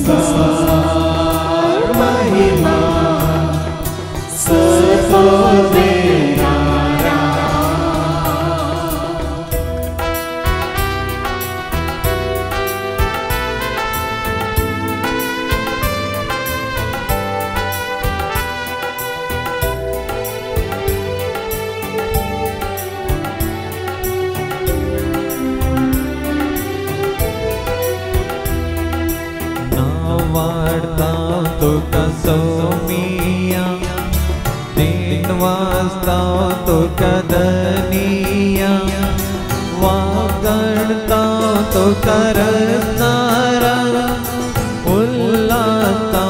नमस्कार महिमा सर्व देणारा तुका सोमिया दिन वास्ता तुका दनिया वागणता तुका रसनारा उल्लाता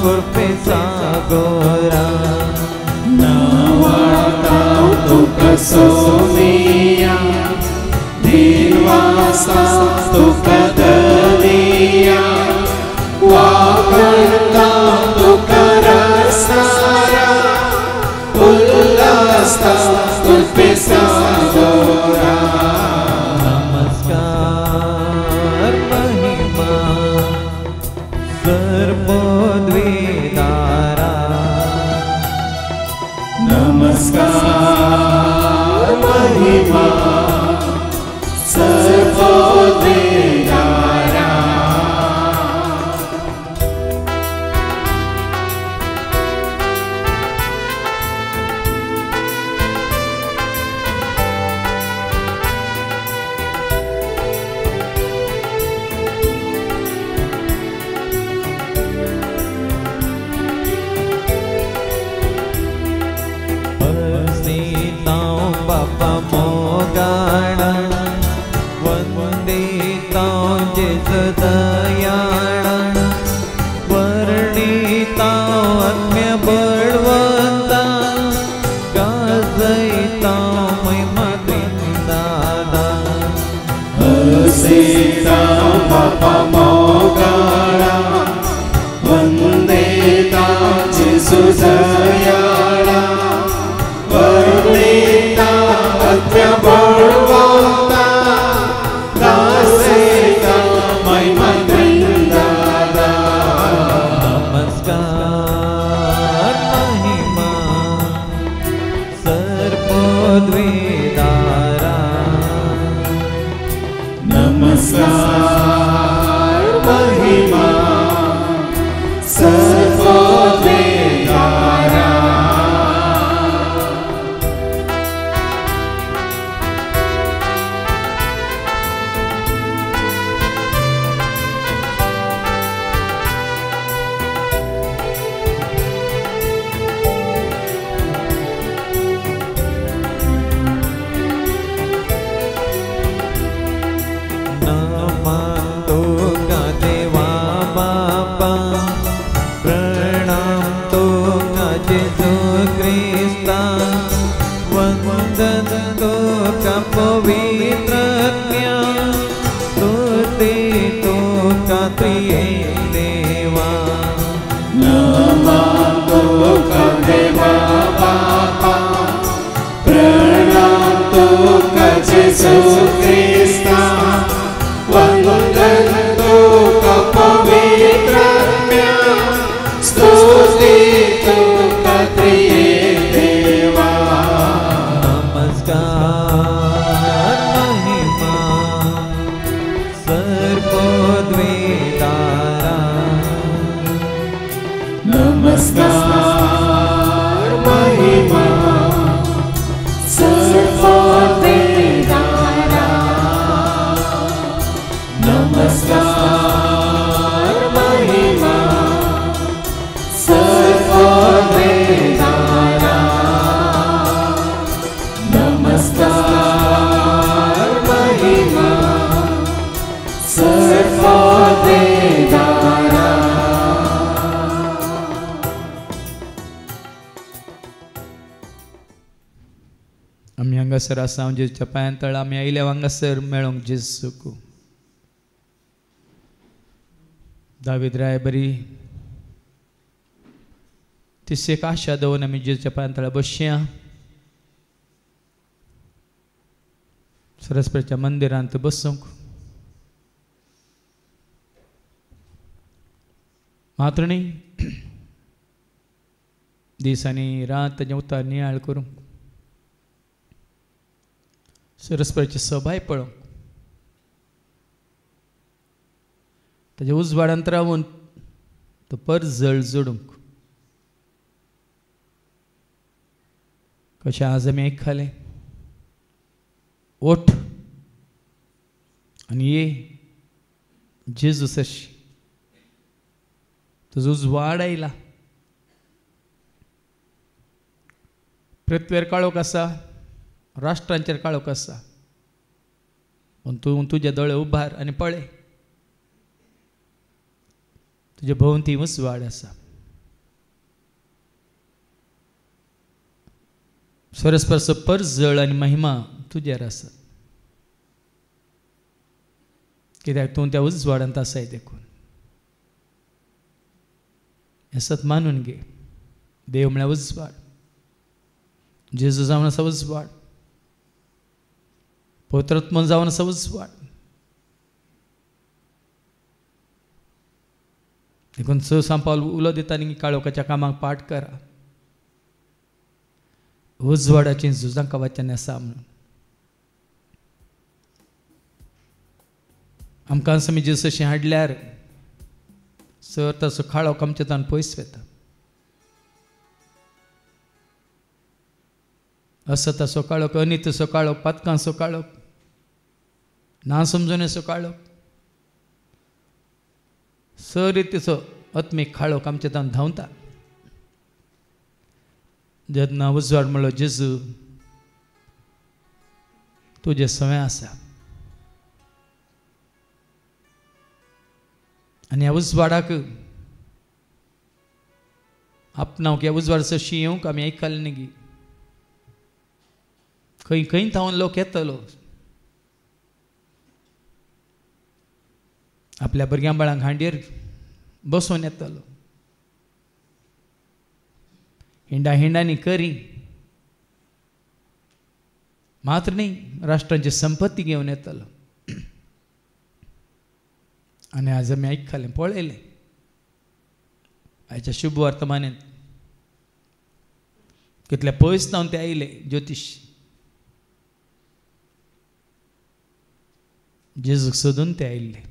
कृपे सागोरा नावाता तुका सोमिया दिन वास्ता तुका दनिया वागणता तुका रसनारा उल्लासता कृपे सागोरा नमस्कार महिमा सर्वोद्वेदारा नमस्कार महिमा सर्वोद्वेदारा Bapa Mogana Vandita Jisudayana Varnita Atmya Badvanta Gazaita Maimadindada Sita Bapa Mogana Vandita Jisudayana Varnita Atmya Badvanta Gazaita Maimadindada Namaskar Mahima Sarvodvedara Namaskar Mahima Sarvodvedara पवित्रज्ञा स्तुति तो का प्रिय देवा नमः तो का देवा बापा प्रणाम तो का यीशु क्रिस्ता वंदन तो का पवित्रज्ञा स्तुति तो का प्रिय देवा नमस्कार नमस्कार महिमा सर्वोद्वेदारा नमस्कार महिमा सर्वोद्वेदारा नमस्कार महिमा सर्वोद्वेदारा आम्ही हांगासर आसा जेजूच्या पांयां तळ आमी आयल्या हांगासर मेळोंक जेजूक दावीद राय बरी तिस एक आशा दवरून आमी जेजूच्या पांयां तळा बसया सरस्वतीच्या मंदिरांत बसूंक मात्र नाही दिसांनी रात ताजें उतार नियाळ करूंक सरस्वतीची सभाय पळोवंक ताच्या उजवाडांत रावून तो पर जळ जोडूंक कशें आज आमी आयकले ओठ आनी ये जेजूस अशी तुजो उजवाड आयला पृथ्वीर काळोख आसा राष्ट्रांचेर काळोख आसा पूण तूं तुजे दोळे उबार आनी पळय तुजे भोंवती उजवाड आसा सरस्वतीचो परजळ आनी महिमा तुजेर आसा कित्याक तूं त्या उजवाडांत आसाय देखून हें सत मानून घे देव म्हळ्यार उजवाड जेजू जावन आसा उजवाड पवित्रात्मा जावन आसा उजवाड देखून सांग पावल उलो दिता न्ही काळोखाच्या कामाक पाट करा उजवाडाची झुजांक वचन आसा म्हणून आमकां समी जेजूशी हाडल्यार सर ताचो काळोख आमचे तान पयस वता असताचो काळोख अनितचो काळोख पातकांचो काळोख ना समजुनेचो काळोख सरितीचो आत्मीक काळोख आमचे तान धांवता जेन्ना उजवाड म्हणलो जेजू तुजे सवय आसा आनी ह्या उजवाडाक आपणावक ह्या उजवाड सशी येवंक आमी आयकले न्ही गी खंय खंय थावन लोक येतलो आपल्या भुरग्यां बाळांक हांडयेर बसोवन येतलो हिंडांनी करी मात्र न्ही राष्ट्रांची संपत्ती घेवन येतलो आनी आज आमी आयकलें पळयलें आयच्या शुभ वर्तमानांत कितले पयस जावन ते आयले ज्योतिश जेजूक सोदून ते आयिल्ले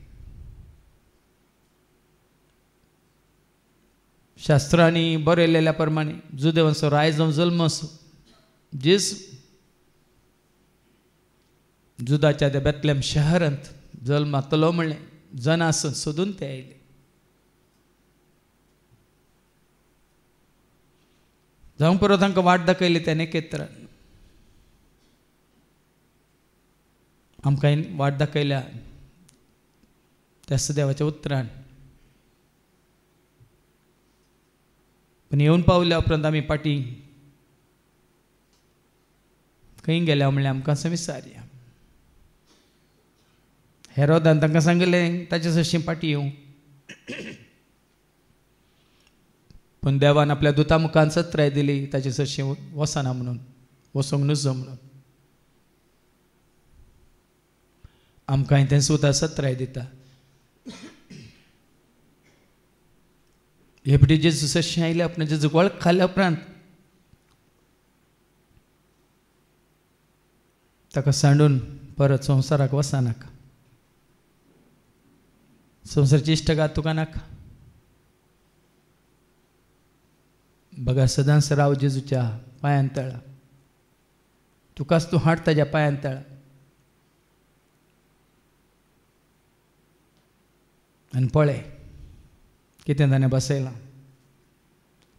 शास्त्रांनी बरयलेल्या प्रमाणे जुदेवांचो राय जावन जल्म असो जेजू जुदाच्या त्या बेतलेम शहरांत जल्मातलो म्हणलें जना सोदून ते आयले जावं परत तांकां वाट दाखयली त्या नेकेत्रान आमकां वाट दाखयल्या त्या सदेवाच्या उतरान पण येवन पावल्या उपरांत आमी पाटी खंय गेल्या म्हणल्यार आमकां असं विचारया हेरोदान तांकां सांगलें ताचे सशी पाटी येवं पण देवान आपल्या दुता मुखान सत्राय दिली ताचे सशी वसना म्हणून वसोंक नजो म्हणून आमकां तें सुद्दां सत्राय दिता हेपटी जेजू सशी आयल्या उपरांत जेजूक वळख खाल्या उपरांत ताका सांडून परत संवसाराक वचनाका संवसाराची इश्टगात तुका नाका बघा सदांच राव जेजूच्या पांयान तळा तुकाच तूं हाड ताच्या पांयान तळा आनी पळय कितें ताणें बसयलां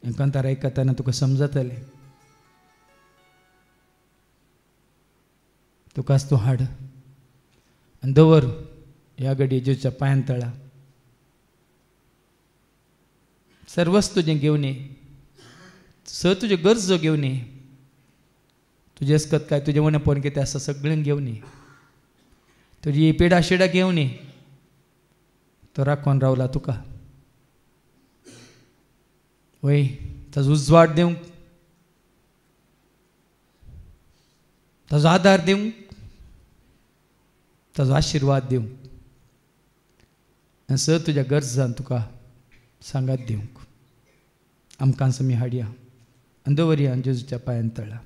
हें कंतार आयकतना तुका समजतलें तुकाच तूं हाड आनी दवर ह्या घडये जेजूच्या पांयान तळा सर्वच तुजें घेवन ये तुज्यो गरजो घेवन ये तुजें आसकत काय तुजें वणेपण कितें आसा सगळें घेवन ये तुजी पिडा शिडा घेवन ये तो राखून रावला तुका वय ताजो उजवाड दिवंक ताजो आदार दिवंक ताजो आशिर्वाद दिवंक आनी सर तुज्या गरजान तुका सांगात दिवंक आमकां समी हाडया आनी दवरया जेजूच्या पांयान तळा.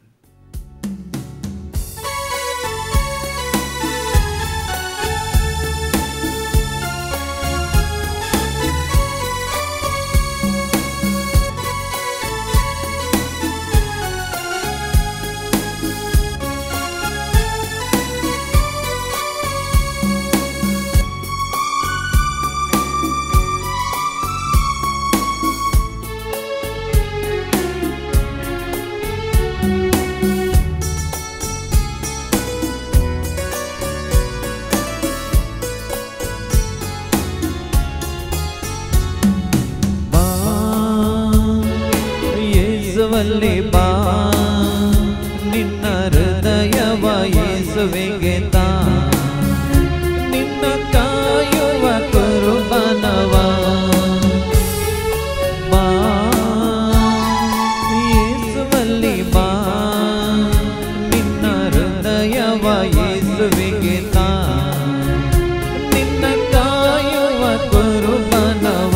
ಯೇಸುವಲ್ಲಿ ಬಾ ನಿನ್ನ ಹೃದಯವ ಯೇಸುವಿಗೆ ತಾ ನಿನ್ನ ಕಾಯುವ ಕುರುಬನವ ಬಾ ಯೇಸುವಲ್ಲಿ ಬಾ ನಿನ್ನ ಹೃದಯವ ಯೇಸುವಿಗೆ ತಾ ನಿನ್ನ ಕಾಯುವ ಕುರುಬನವ.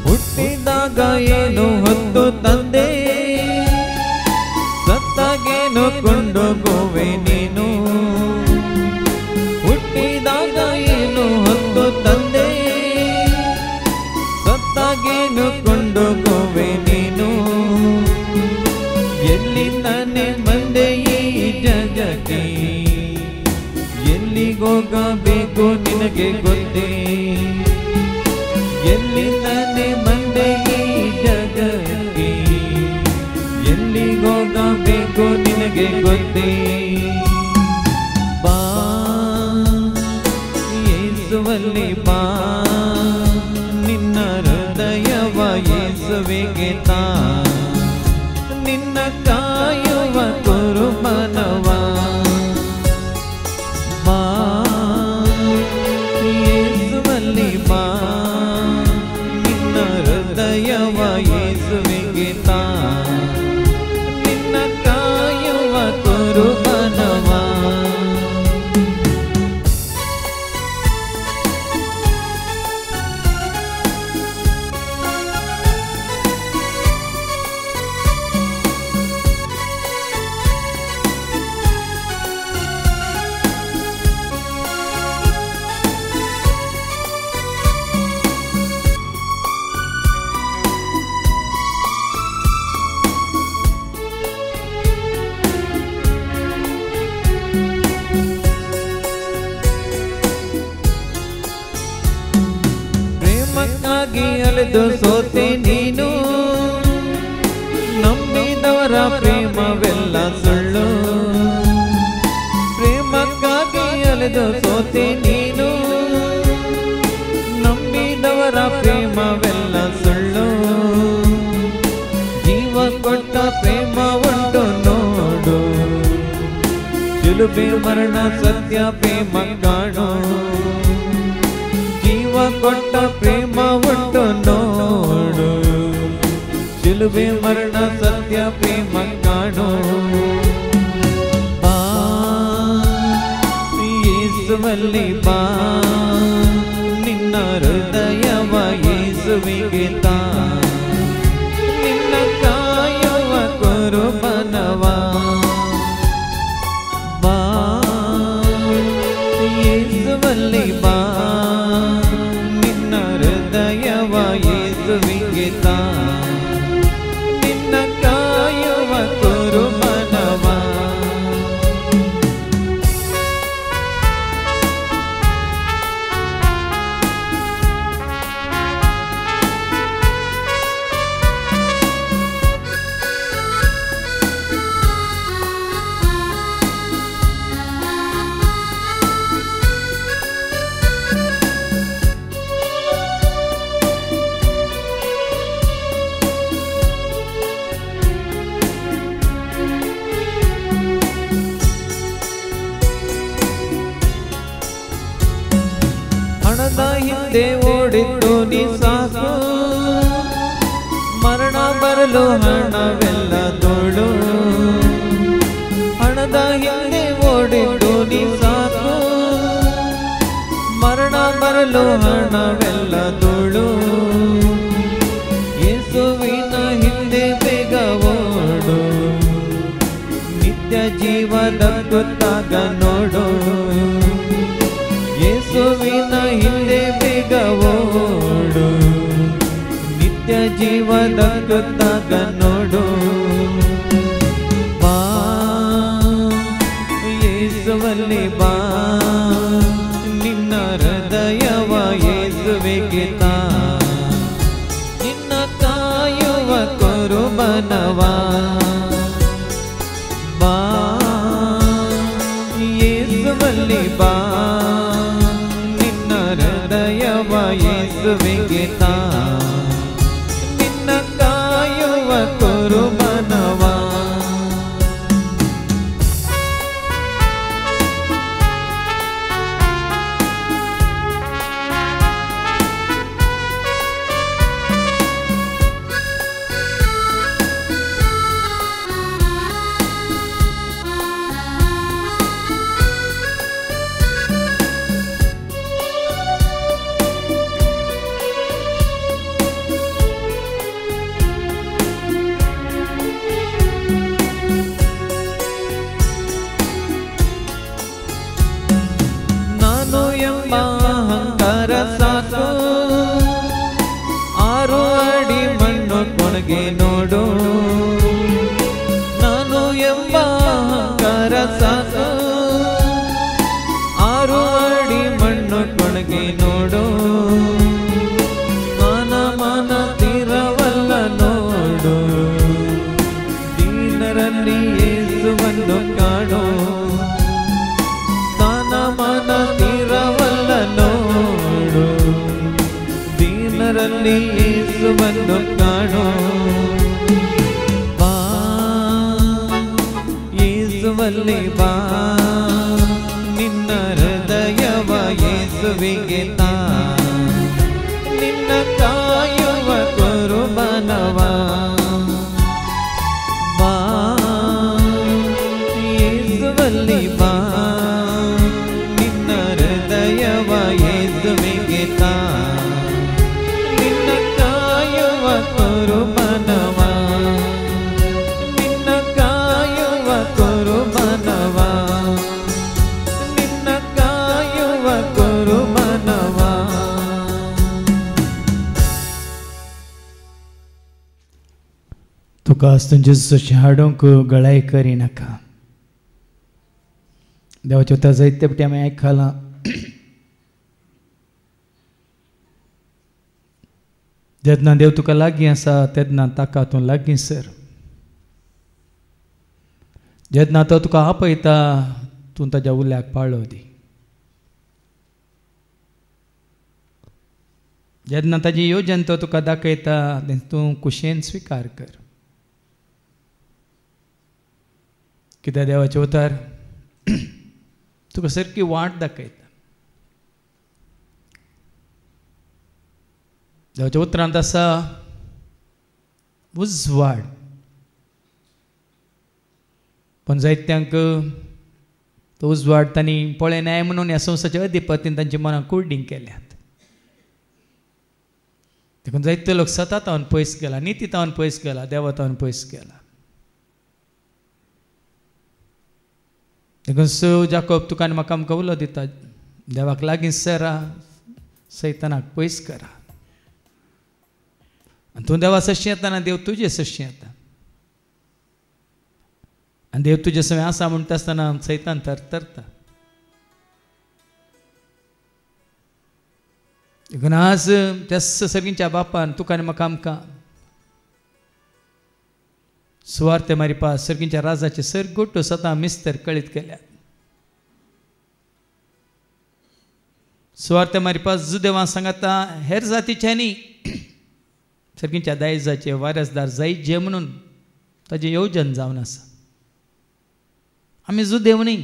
ಹುಟ್ಟಿದಾಗ ಏನು ಹೊತ್ತು ತಂದೆ ಸತ್ತಾಗೇನು ಕೊಂಡೋಗುವೆ ನೀನು. ಹುಟ್ಟಿದಾಗ ಏನು ಹೊತ್ತು ತಂದೆ ಸತ್ತಾಗೇನು ಕೊಂಡೋಗುವೆ ನೀನು. ಎಲ್ಲಿಂದಾನೆ ಬಂದೆ ಈ ಜಗಕ್ಕೆ ಎಲ್ಲಿಗೋಗಬೇಕು ನಿನಗೆ ಗೊತ್ತೇ. ಎಲ್ಲಿಂದಾನೆ ಬಂದೆ ಈ ಜಗಕ್ಕೆ ಎಲ್ಲಿಗೋಗಬೇಕು ನಿನಗೆ ಗೊತ್ತೇ. ಬಾ ಯೇಸುವಲ್ಲಿ ಬಾ ನಿನ್ನ ಹೃದಯವ ಯೇಸುವಿಗೆ ತಾ ನಿನ್ನ ಕಾಯುವ ಕುರುಬನವ. ಬಾ ಯೇಸುವಲ್ಲಿ ಬಾ ನಿನ್ನ ಹೃದಯವ ಯೇಸುವಿಗೆ ತಾ ನಿನ್ನ ಕಾಯುವ ಕುರುಬನವ. ಪ್ರೇಮಕ್ಕಾಗಿ ಅಲೆದು ಸೋತೆ ನೀನು, ನಂಬಿದವರ ಪ್ರೇಮವೆಲ್ಲ ಸುಳ್ಳು. ಪ್ರೇಮಕ್ಕಾಗಿ ಅಲೆದು ಸೋತೆ ನೀನು, ನಂಬಿದವರ ಪ್ರೇಮವೆಲ್ಲ ಸುಳ್ಳು. ಜೀವ ಕೊಟ್ಟ ಪ್ರೇಮ ಉಂಟು ನೋಡು, ಶಿಲುಬೆ ಮರಣ ಸತ್ಯ ಪ್ರೇಮ ಕಾಣು. ಜೀವ ಕೊಟ್ಟ ಪ್ರೇಮ ಉಂಟು ನೋಡು, ಶಿಲುಬೆ ಮರಣ ಸತ್ಯ ಪ್ರೇಮ ಕಾಣು. ಬಾ ಯೇಸುವಲ್ಲಿ ಬಾ ನಿನ್ನ ಹೃದಯವ ಯೇಸುವಿಗೆ ತಾ ನಿನ್ನ ಕಾಯುವ ಕುರುಬನವ. ಬಾ ಯೇಸುವಲ್ಲಿ ಬಾ ನಿನ್ನ ಹೃದಯವ ಯೇಸುವಿಗೆ ತಾ ನಿನ್ನ ಕಾಯುವ ಕುರುಬನವ. ನೀ ಸಾಕು ಮರಣ ಬರಲು ಹಣವೆಲ್ಲ ತೋಳು ಹಣದ ಹಿಂದೆ ಓಡಿಟ್ಟು ನೀ ಸಾಕು ಮರಣ ಬರಲು ಹಣವೆಲ್ಲ ತೋಳು ಯೇಸುವಿನ ಹಿಂದೆ ಬೇಗ ಓಡು ನಿತ್ಯ ಜೀವದ ಗೊತ್ತಾಗ ನೋಡು ಯೇಸುವಿನ ಹಿಂದೆ ಬೇಗ ಓಡು ನಿತ್ಯ ಜೀವದ ಗೊತ್ತಾಗ ನೋಡು ಬಾ ಯೇಸುವಲ್ಲಿ ಬಾ ನಿನ್ನ ಹೃದಯವ ಯೇಸುವಿಗೆ ತಾ ನಿನ್ನ ಕಾಯುವ ಕುರುಬನವ ಬಾ ಯೇಸುವಲ್ಲಿ ಬಾ ನಿನ್ನ ಹೃದಯವ ಯೇಸುವಿಗೆ ತಾ ನಿನ್ನ ಕಾಯುವ ಕುರುಬನವ ಸಾಕು 6 ಅಡಿ ಮಣ್ಣು ಕೊಣಗೆ ನೋಡು ನಾನು ಎಂಬ ಅಹಂಕಾರ ಸಾಕು 6 ಅಡಿ ಮಣ್ಣು ಕೊಣಗೆ ನೋಡು ಮಾನ ತೀರವಲ್ಲ ನೋಡು ದೀನರಲ್ಲಿ ಯೇಸುವನ್ನು ಕಾಣು ಮಾನ ತೀರವಲ್ಲ ನೋಡು ದೀನರಲ್ಲಿ ಯೇಸುವನ್ನು ಕಾಣು ಬಾ ಯೇಸುವಲ್ಲಿ ಬಾ ನಿನ್ನ ಹೃದಯವ ಯೇಸುವಿಗೆ ತಾ ನಿನ್ನ ಕಾಯುವ ಕುರುಬನವ ಬಾ ಯೇಸುವಲ್ಲಿ ಬಾ ಯೇಸುವಿಗೆ ತಾ ನಿನ್ನ ಕಾಯುವ ಕುರುಬನವ ನಿನ್ನ ಕಾಯುವ ಕುರುಬನವ ನಿನ್ನ ಕಾಯುವ ಕುರುಬನವ तुका आज तुझे जशें हाडूंक गळाय करिनाका देवाच्या उतर जायते पटी आमी आयकलां जेन्ना देव तुका लागीं आसा तेन्ना ताका तूं लागीं सर जेन्ना तो तुका आपयता तूं ताच्या उल्याक पाळो दी जेन्ना ताजी येवजण तो तुका दाखयता तें तूं कुशेन स्विकार कर कित्याक देवाचे उतर तुका सारकी वाट दाखयता देवाच्या उतरांत आसा उजवाड पण जायत्यांक तो उजवाड तांणी पळयनाय म्हणून ह्या संवसाच्या अधिपतीन तांच्या मनाक कुर्डींग केल्यात देखून जायते लोक सतातावन पयस गेला नितीतावन पयस गेला देवातावन पयस गेला देखून जाकोब तुका आनी म्हाका आमकां उलो दिता देवाक लागीं सरा सैतानाक पयस करा तूं देवा सशी येताना देव तुजे सशी येता आनी देव तुजे सवय आसा म्हणटा आसतना सैतान तरता देखून आज त्या सर्गींच्या बापान तुका आनी म्हाका आमकां सुवार्ते मारिपा सर्गींच्या राजाचे सरगोट्यो स्वता मिस्तर कळीत केल्यात सुवार्ते मारिपा जुदेवां सांगता हेर जातीच्यांनी सर्गींच्या दायजाचे वारसदार जायत जे म्हणून ताजें येवजण जावन आसा आमी जुदेव न्ही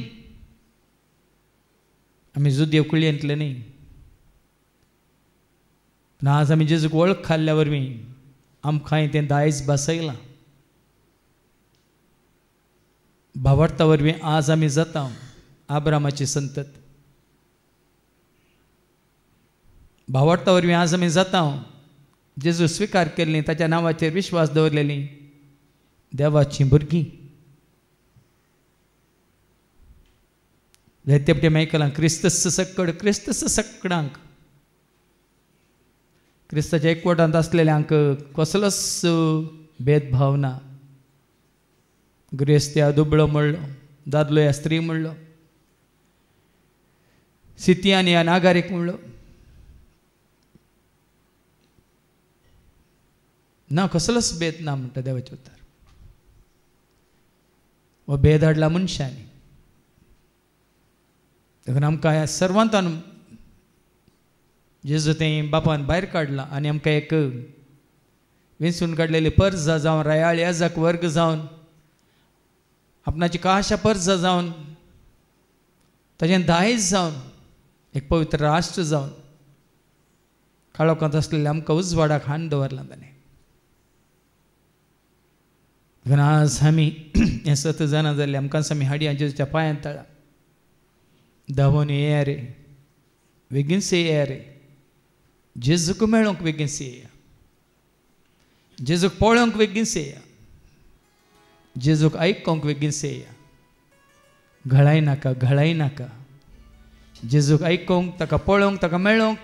आमी जुदेव कुळयेंतले न्ही पण आज आमी जेजूक वळख खाल्ल्या वरवीं आमकां तें दायज बसयलां. भावार्था वरवीं आज आमी जाता आब्रामाची संतत. भावार्था वरवीं आज आमी जाता जेजू स्विकार केल्लीं, ताच्या नांवाचेर विश्वास दवरलेलीं देवाचीं भुरगीं. जायते फावटी आमी आयकलां क्रिस्त सक्कडांक क्रिस्ताच्या एकवटांत आसलेल्यांक कसलोच भेदभाव ना. ग्रेस्त्या दुबळो म्हणलो, दादलो या स्त्री म्हणलो, सितियान या नागारीक म्हणलो ना, कसलोच भेद ना म्हणटा देवाचें उतर. हो भेद हाडला मनशांनी. देखून आमकां ह्या सर्वांतान जेजू तें बापान भायर काडलां आनी आमकां एक वेंचून काडलेली पर्जा जावन, रायाळ याजक वर्ग जावन, आपणाची काशा पर्जा जावन, ताचें दायज जावन, एक पवित्र राष्ट्र जावन काळोखांत आसलेले आमकां उजवाडाक हाडून दवरलां ताणें. देखून आज आमी हें सत जाणा जाल्ले आमकां आमी हाडया जेजूच्या पांयां तळा. धांवून येया रे, बेगीनच येया रे, जेजूक मेळोंक बेगीनच येया, जेजूक पळोवंक बेगीनच येया, जेजूक आयकोंक बेगीनच येया. घळाय नाका, घळाय नाका. जेजूक आयकोंक, ताका पळोवंक, ताका मेळोंक,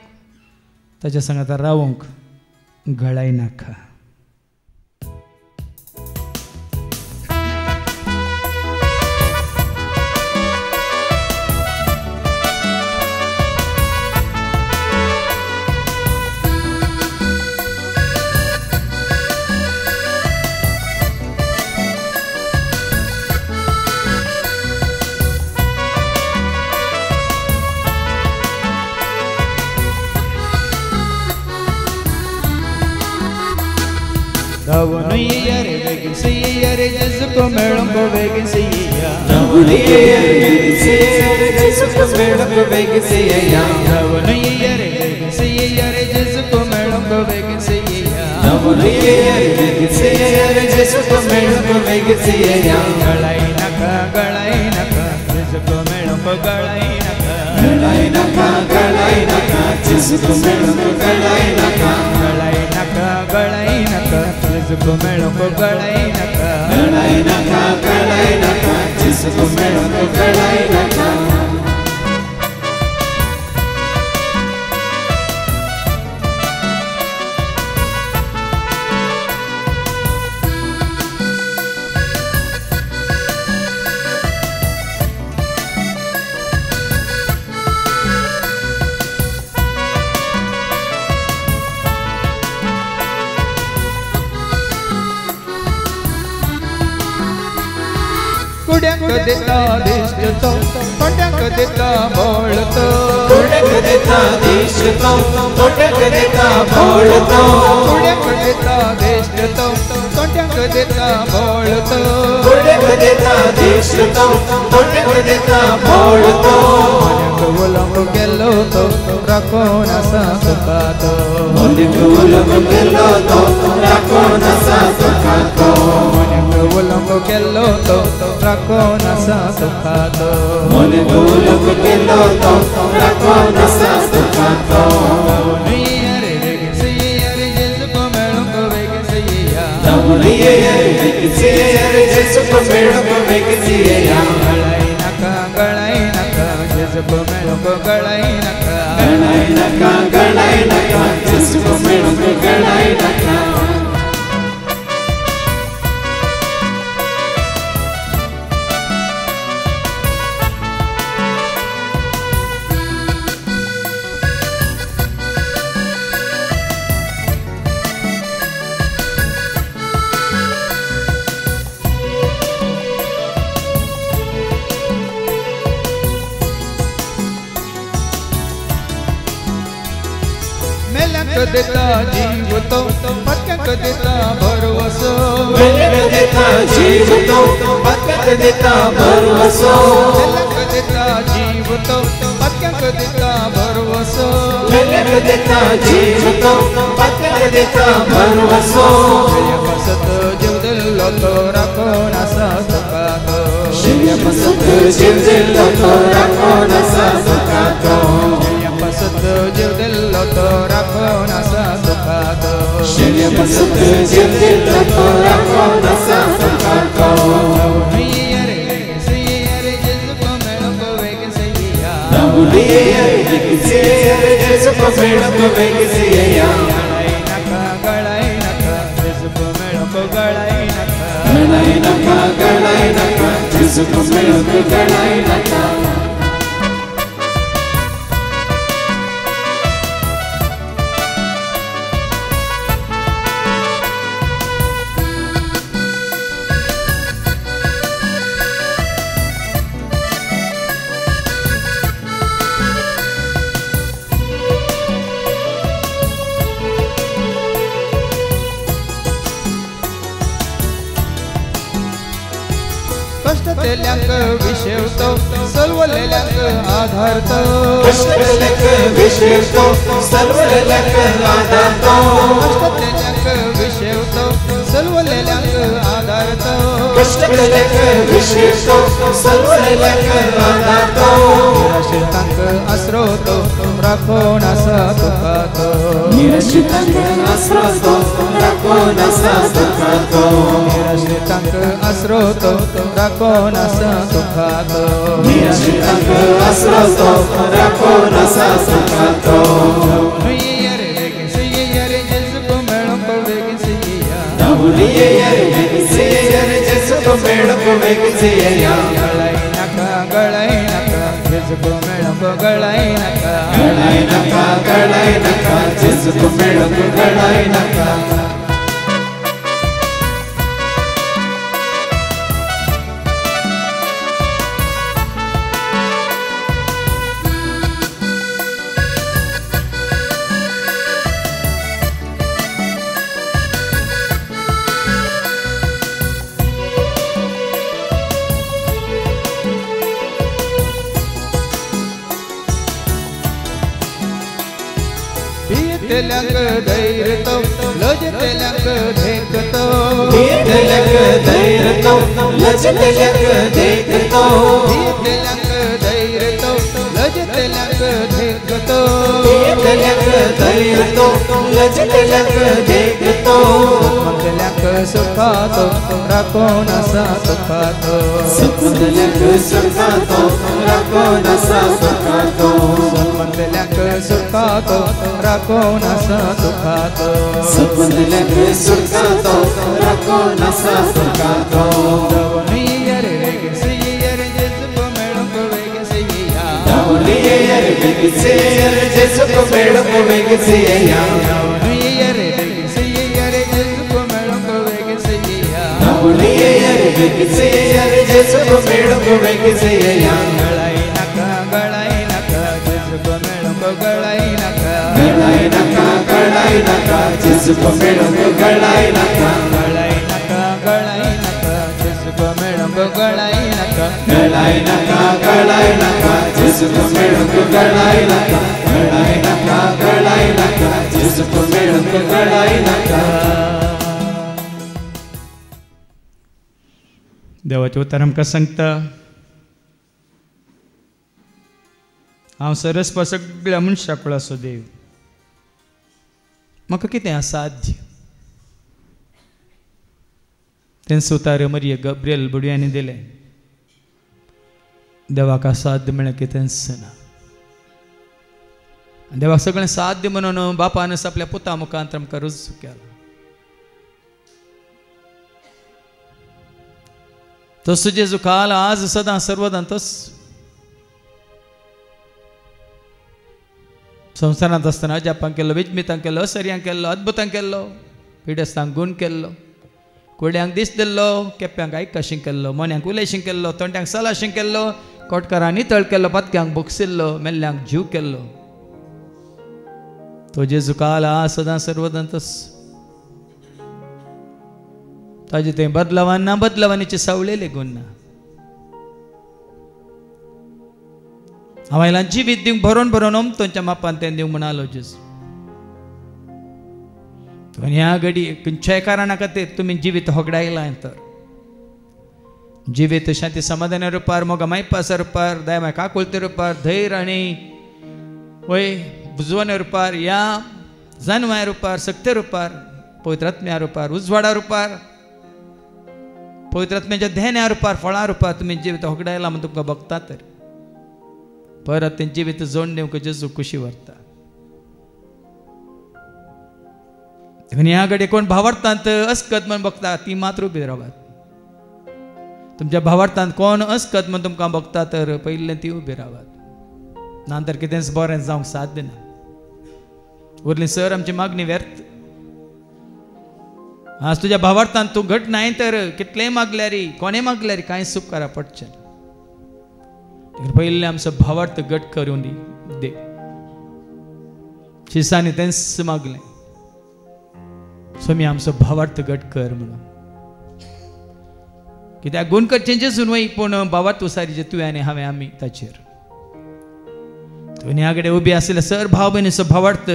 ताच्या सांगात रावोंक घळाय नाका. धावून येया रे, बेगीनच येया रे, जेजूक मेळोंक बेगीनच येया. धावून येया रे, बेगीनच येया रे, जेजूक मेळोंक बेगीनच येया. धावून येया रे, बेगीनच येया रे, जेजूक मेळोंक बेगीनच येया. धावून येया रे, बेगीनच येया रे, जेजूक मेळोंक बेगीनच येया. घळाय नाका, घळाय नाका, जेजूक मेळोंक घळाय नाका. घळाय नाका, घळाय नाका, जेजूक मेळोंक घळाय नाका. घळाय नाका, घळाय नाका, जेजूक मेळोंक घळाय नाका. घळाय नाका, घळाय नाका, जेजूक मेळोंक घळाय नाका. कुड्यांक देता दिश्ट तो, कोट्यांक देता बोळ तो. कुड्यांक देता दिश्ट तो, कोट्यांक देता बोळ तो. कुड्यांक देता दिश्ट तो, कोट्यांक देता बोळ तो. कुड्यांक देता दिश्ट तो, कोट्यांक देता बोळ तो. मोन्याक उलंब केलो तो, राखून आसा सुखातो. मोन्याक उलंब केलो तो, राखून आसा सुखातो. मोन्याक उलंब केलो तो, राखून आसा सुखातो. मोन्याक उलंब केलो तो, राखून आसा सुखातो. धावून येया रे, बेगीनच येया रे, जेजूक मेळोंक बेगीनच येया. धावून येया रे, बेगीनच येया रे, जेजूक मेळोंक बेगीनच येया. घळाय नाका, घळाय नाका, जेजूक मेळोंक घळाय नाका. घळाय नाका, घळाय नाका, जेजूक मेळोंक घळाय नाका. मेल्यांक देता जीव तो, पक्क्यांक देता भरवसो. मेल्यांक देता जीव तो, पक्क्यांक देता भरवसो. मेल्यांक देता जीव तो, पत्यांक दिता भरवसो मेल्यांक दिता जीव तो पत्यांक दिता भरवसो पसत जीव दिल्लो तो राखोन आसा सुखात पसत जीव दिल्लो तो राखोन आसा सुखात पसत जीव दिल्लो तो राखोन आसा सुखात पसत जीव दिल्लो तो राखोन आसा सुखात कष्टलेल्यांक विशेवतो सलवलेल्यांक आधारतो कष्टलेल्यांक विशेवतो सलवलेल्यांक आधारतो कष्टलेल्यांक विशेवतो सलवलेल्यांक आधारतो कष्टलेल्यांक विशेवतो सलवलेल्यांक आधारतो निराश्रितांक आसरोतो राखोन आसा सुखातो निराश्रितांक आसरोतो राखोन आसा सुखातो निराश्रितांक आसरोतो राखोन आसा सुखातो निराश्रितांक आसरोतो राखोन आसा सुखातो तेल्यांक धैर्यतो लजतेल्यांक धेकतो तेल्यांक धैर्यतो लजतेल्यांक धेकतो तेल्यांक धैर्यतो लजतेल्यांक धेकतो तेल्यांक धैर्यतो लजतेल्यांक धेकतो तेल्यांक सुखातो राखोन आसा सुखातो तेल्यांक सुखातो राखोन आसा सुखातो तेल्यांक सुखातो राखोन आसा सुखातो तेल्यांक सुखातो राखोन आसा सुखातो Jesu ko melo ko vegesiya Jesu ko melo ko vegesiya galai naka Jesu ko melo ko galai naka Jesu ko melo ko galai naka Jesu ko melo ko galai naka Jesu ko melo ko galai naka Jesu ko melo ko galai naka देवाच्या उतार आमकां सांगता हांव सरस्पा सगळ्या मनशाक कळासो देव म्हाका कितें असाध्य तें सुतार मरिये गब्रियल बुडयांनी दिलें देवाक असाध्य म्हळ्यार कितेंच ना देवाक सगळें साध्य म्हणून बापानच आपल्या पुता मुखांतर आमकां रुजू केला तसो जेजू काल आज सदां सर्वदां तस संवसारांत आसतना जापांक केल्लो विजमितांक केल्लो असर्यांक केल्लो अद्भुतांक केल्लो पिडेस्तांक गूण केल्लो कोड्यांक दीस दिल्लो केप्यांक आयकाशींक केल्लो मोन्यांक उलयशींक केल्लो तोंड्यांक सलाशींक केल्लो कोटकारांक नितळ केल्लो पत्क्यांक बोगसिल्लो मेल्ल्यांक जीव केल्लो तो जेजू काल आज सदां सर्वदां तस ताजे ते हांवें जिवीत दिवंक भरोन भरोन तुमच्या मापान तें दिवंक म्हणालो जेजू ह्या घडी खंयच्याय कारणा खातीर तुमी जिवीत होगडायला तर जिवीत शांती समाधान रुपार मोगा मायपास रुपार दया माय काकुलते रुपार धैर्य आनी वय बुजवण रुपार या जानवाय रुपार सक्ते रुपार पवित्रात्म्या रुपार उजवाडा रुपार पवित्रात्म्याच्या ध्यान्या रुपार फळां रुपार तुमी जिवीत होगडायला म्हण तुमकां बघता तर परत तें जिवीत जोडून दिवंक जेजू खुशी व्हरता ह्या घडी कोण भावार्थांत अस्कत म्हण बघता ती मात्र उबी रावात तुमच्या भावार्थांत कोण अस्कत म्हण तुमकां बघता तर पयलें ती उबी रावात नंतर कितेंच बरें जावंक साध्य ना उरली सर आमची मागणी व्यर्थ आज तुज्या भावार्थांत तूं घट नाय तर कितलेंय मागल्यार कोणें मागल्यार कांय सुखारा पडचें पयलें आमचो भावार्थ घट करून दे शिसांनी तेंच मागलें स्वामी आमचो भावार्थ घट कर म्हणून कित्याक गुण करचें जेजून वय पूण भावार्थ उसारीचे तुवें आनी हांवें आमी ताचेर तुवें ह्या कडेन उबी आसले सर भाव भयणीचो भावार्थ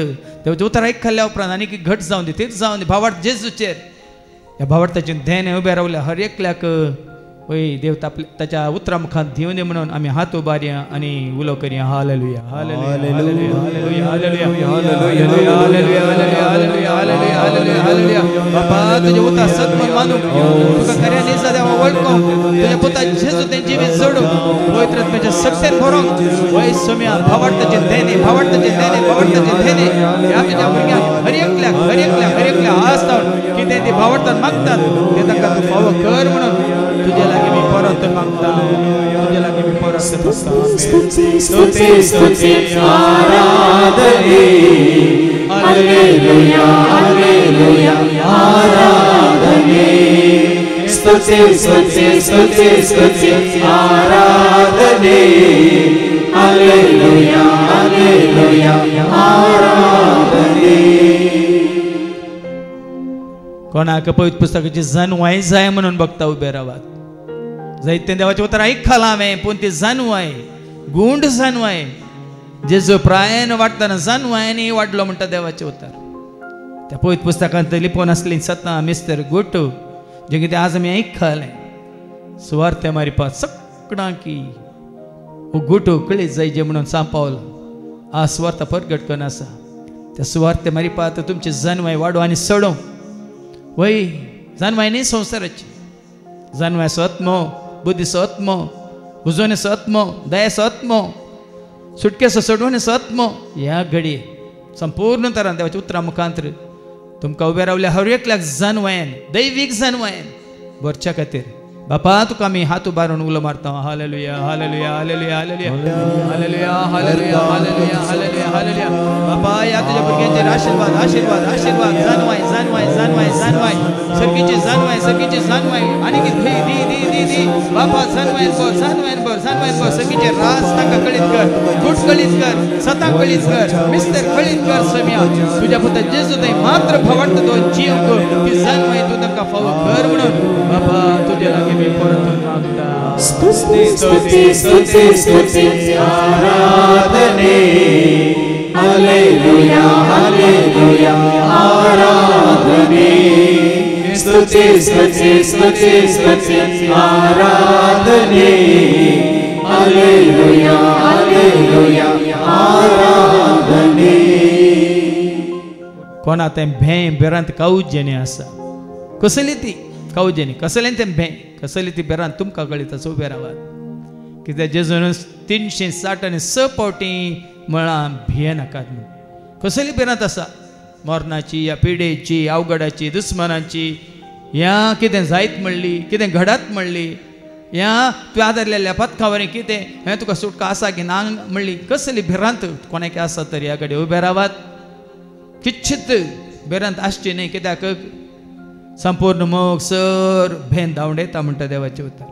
तें उतर आयकल्या उपरांत आनी घट जावन दी तेच जावन दी भावार्थ जेजूचेर ह्या भावार्थाचें ध्यान उबें रावल्या हर एकल्याक वय देव ताच्या उतरा मुखांत दिवं दी म्हणून आमी हात उबारया आनी उलो करया हालेलुया हालेलुया हालेलुया हालेलुया हालेलुया हालेलुया हालेलुया हालेलुया हालेलुया हालेलुया बापा तुजे उतार सत्य मानूंक तुका खऱ्या दिसा देवा वळखूंक तुज्या पुता जेजू तें जिवीत जोडूंक पवित्र आत्म्याच्या सक्तेन भरोंक वय सोम्या भावार्थाचें देणे भावार्थाचें देणे भावार्थाचें देणे ह्या तुज्या भुरग्यांक हर एकल्याक आस्तावन कितें ती भावार्थान मागतात तें तांकां तूं फावो कर म्हणून तुझे लागे मी परत मागता तुझे लागे मी परत मागता स्तुति स्तुति आराधने हालेलुया हालेलुया आराधने स्तुति स्तुति स्तुति स्तुति आराधने हालेलुया हालेलुया आराधने कोणाक पवित्र पुस्तकाची जाणवाय जाय म्हणून बघता उबे रावात जायते देवाचे उतर आयकलां हांवें पूण ती जाणवाय गुंड जाणवाय जेजू प्रायान वाडटना जाणवायनी वाडलो म्हणटा देवाचे उतर त्या पवित्र पुस्तकांत लिपोवन आसली सतां मिस्तर गोटू जे कितें आज आमी आयकलां सुवार्ते मारिपा सगळ्यांक की गोटू कळीत जायचे म्हणून सांपावला आ सुवार्ता परगट करून आसा त्या सुवार्ते मारिपात तुमची जाणवाय वाडो आनी सडो वय जाणवाय न्ही संवसाराची जाणवायचो आत्मो बुद्धीचो आत्मो उजवणेचो आत्मो दयेचो आत्मो सुटकेचो सोडवणेचो आत्मो ह्या घडये संपूर्ण तरान देवाच्या उतरा मुखांतर तुमकां उबे रावल्या हर एकल्याक जाणवायन दैवीक जाणवायन भरच्या खातीर बापा तुका आमी हात उबारून उलो मारता हालेलुया हालेलुया हालेलुया हालेलुया हालेलुया हालेलुया हालेलुया हालेलुया हालेलुया बापा या तुझ्या भुरग्यांचेर आशीर्वाद आशीर्वाद आशीर्वाद जाणवाय जाणवाय जाणवाय जाणवाय सरकीची जाणवाय आनी कितें दी दी दी दी बापा जाणवायन भर सरकीचे राज ताका कळीत कर गुट कळीत कर सता कळीत कर मिस्तर कळीत कर सम्या तुझ्या पुता जेजू थंय मात्र भवंत तो जीवक ती जाणवाय तूं ताका फावो कर म्हणून बापा तुजे लागी मी परतून मागता स्तुति स्तुति स्तुति स्तुति आराधने हालेलुया हालेलुया आराधने स्तुति स्तुति स्तुति स्तुति आराधने हालेलुया हालेलुया आराधने कोणा तें भें बेरांत कावजेने आसा कसली ती कावजेनी कसलें तें भें कसली ती बेरांत तुमकां कळीत आसा उबे रावात कित्याक जेजून 366 पावटी म्हळां भिये नाकात कसली बेरांत आसा मरणाची या पिडेची अवघडाची दुस्मनाची या कितें जायत म्हणली कितें घडत म्हणली या तुवें आदारलेल्या पथकावरी कितें हें तुका सुटका आसा की ना म्हणली कसली भिरांत कोणाक आसा तर ह्या कडेन उबे रावात किच्छीत बेरांत आसची न्ही कित्याक संपूर्ण मोग सर भेन धांवड येता म्हणटा देवाचें उतर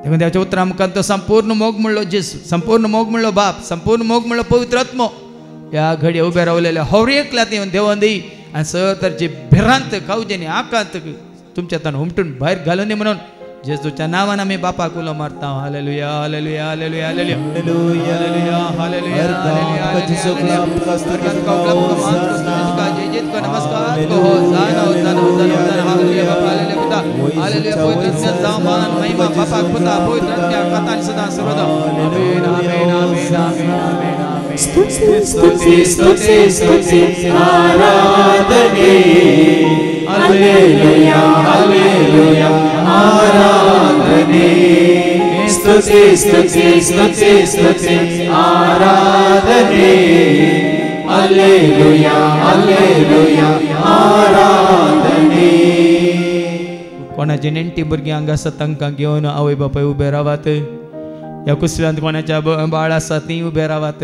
देखून देवाच्या उतरा मुखार तो संपूर्ण मोग म्हणलो जेजू संपूर्ण मोग म्हणलो बाप संपूर्ण मोग म्हणलो पवित्र आत्मो ह्या घडये उबे रावलेल्या हवरेकल्या देवन दी आनी सर तर जी भिरांत कावजेनी आकांत तुमच्या हातान उमटून भायर घालून दी म्हणून जेजूच्या नावान आमी बापाक उलो मारता हालेलुया हालेलुया हालेलुया हालेलुया हालेलुया हालेलुया हालेलुया नमस्कार को होसाना होसाना होसाना हालेलुया बापा हालेलुया हालेलुया पवित्र सामान महिमा बापा खुदा पवित्र कथा सदा सर्वदा आमेन आमेन आमेन आमेन आमेन स्तुति स्तुति स्तुति स्तुति आराधने हालेलुया हालेलुया आराधने स्तुति स्तुति स्तुति स्तुति आराधने हालेलुया हालेलुया आराधने कोणाची नेणटी भुरगीं हांगा आसा तांकां घेवन आवय बापाय उबे रावात ह्या कुसव्यांत कोणाच्या बाळ आसा तीं उबे रावात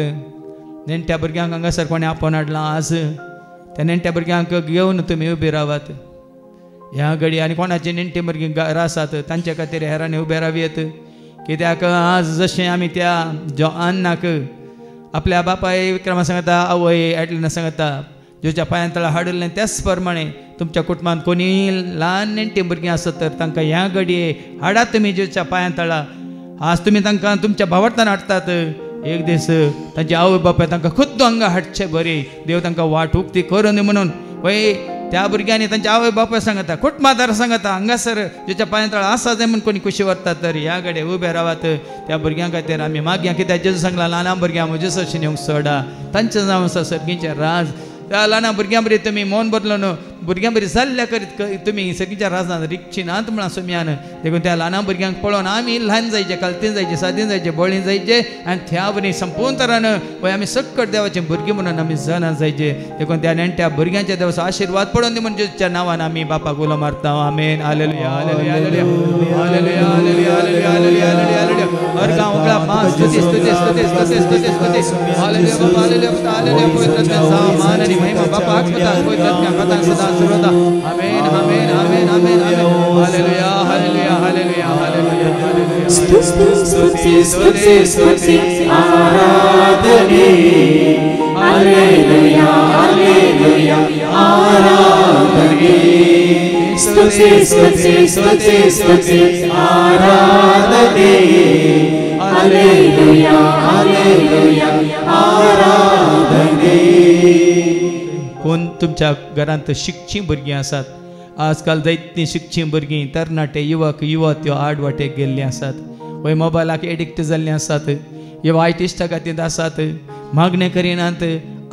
नेणट्या भुरग्यांक हांगासर कोणें आपोवन हाडलां आज त्या नेणट्या भुरग्यांक घेवन तुमी उबे रावात ह्या घडी आनी कोणाची नेणटी भुरगीं घरा आसात तांचे खातीर हेरांनी उबे रावयेत कित्याक आज जशें आमी त्या अन्नाक आपल्या बापाय विक्रमा सांगता आवय एटलिना सांगता जेच्या पांयां तळा हाडलें त्याच प्रमाणे तुमच्या कुटुंबांत कोणी ल्हान नेणटी भुरगीं आसत तर तांकां ह्या घडये हाडात तुमी जेच्या पांयां तळा आज तुमी तांकां तुमच्या भावार्थान हाडटात एक दीस तांचे आवय बापाय तांकां खुद्द हांगा हाडचे बरे देव तांकां वाट उक्ती करून म्हणून वय त्या भुरग्यांनी तांचे आवय बापाय सांगता कुटुंबादार सांगता हांगासर जेच्या पांयां तळा आसा जाय म्हूण कोणी खुशी व्हरता तर ह्या घडये उबे रावात त्या भुरग्यां खातीर आमी मागया कित्याक जेजू सांगला ल्हान भुरग्यां म्हजे सरशी नेवंक सोडा तांचें नांव आसा सर्गीचें राज त्या ल्हान भुरग्यां बरी तुमी मौन बदलो न्हू भुरग्यां बरी जाल्ल्या करीत तुमी सर्गीच्या राजान रिक्षी नात म्हणा सुम्यान देखून त्या ल्हान भुरग्यांक पळोवन आमी ल्हान जायचे कालतीन जायचे सादीन जायचे बळीन जायचे आनी त्या बरी संपूर्ण तरान पळय आमी सकट देवाचे भुरगीं म्हणून आमी जाणा जायचे देखून त्या नेणट्या भुरग्यांच्या देवाचो आशिर्वाद पळोवन दी म्हणून जेजूच्या नांवान आमी बापाक उलो मारता आमेन हालेलुया हालेलुया हालेलुया हालेलुया हालेलुया हालेलुया हालेलुया हालेलुया हालेलुया हर गांव उगळा पांच स्तुती स्तुती स्तुती स्तुती स्तुती स्तुती हालेलुया बापा हालेलुया हालेलुया पवित्र मान आणि महिमा बापा आत्मता पवित्र कथा सदा सर्वदा आमेन आमेन आमेन आमेन आमेन हालेलुया हालेलुया हालेलुया हालेलुया स्तुति स्तुति स्तुति स्तुति आराधने हालेलुया हालेलुया आराधने स्तुति स्तुति स्तुति स्तुति आराधने हालेलुया हालेलुया आराधने कोण तुमच्या घरांत शिकची भुरगीं आसात आजकाल जायतीं शिकची भुरगीं तरणाटे युवक युवत्यो आडवाटेक गेल्लीं आसात वय मोबायलाक एडिक्ट जाल्लीं आसात हे वायट इश्टा खातीर आसात मागणें करिनात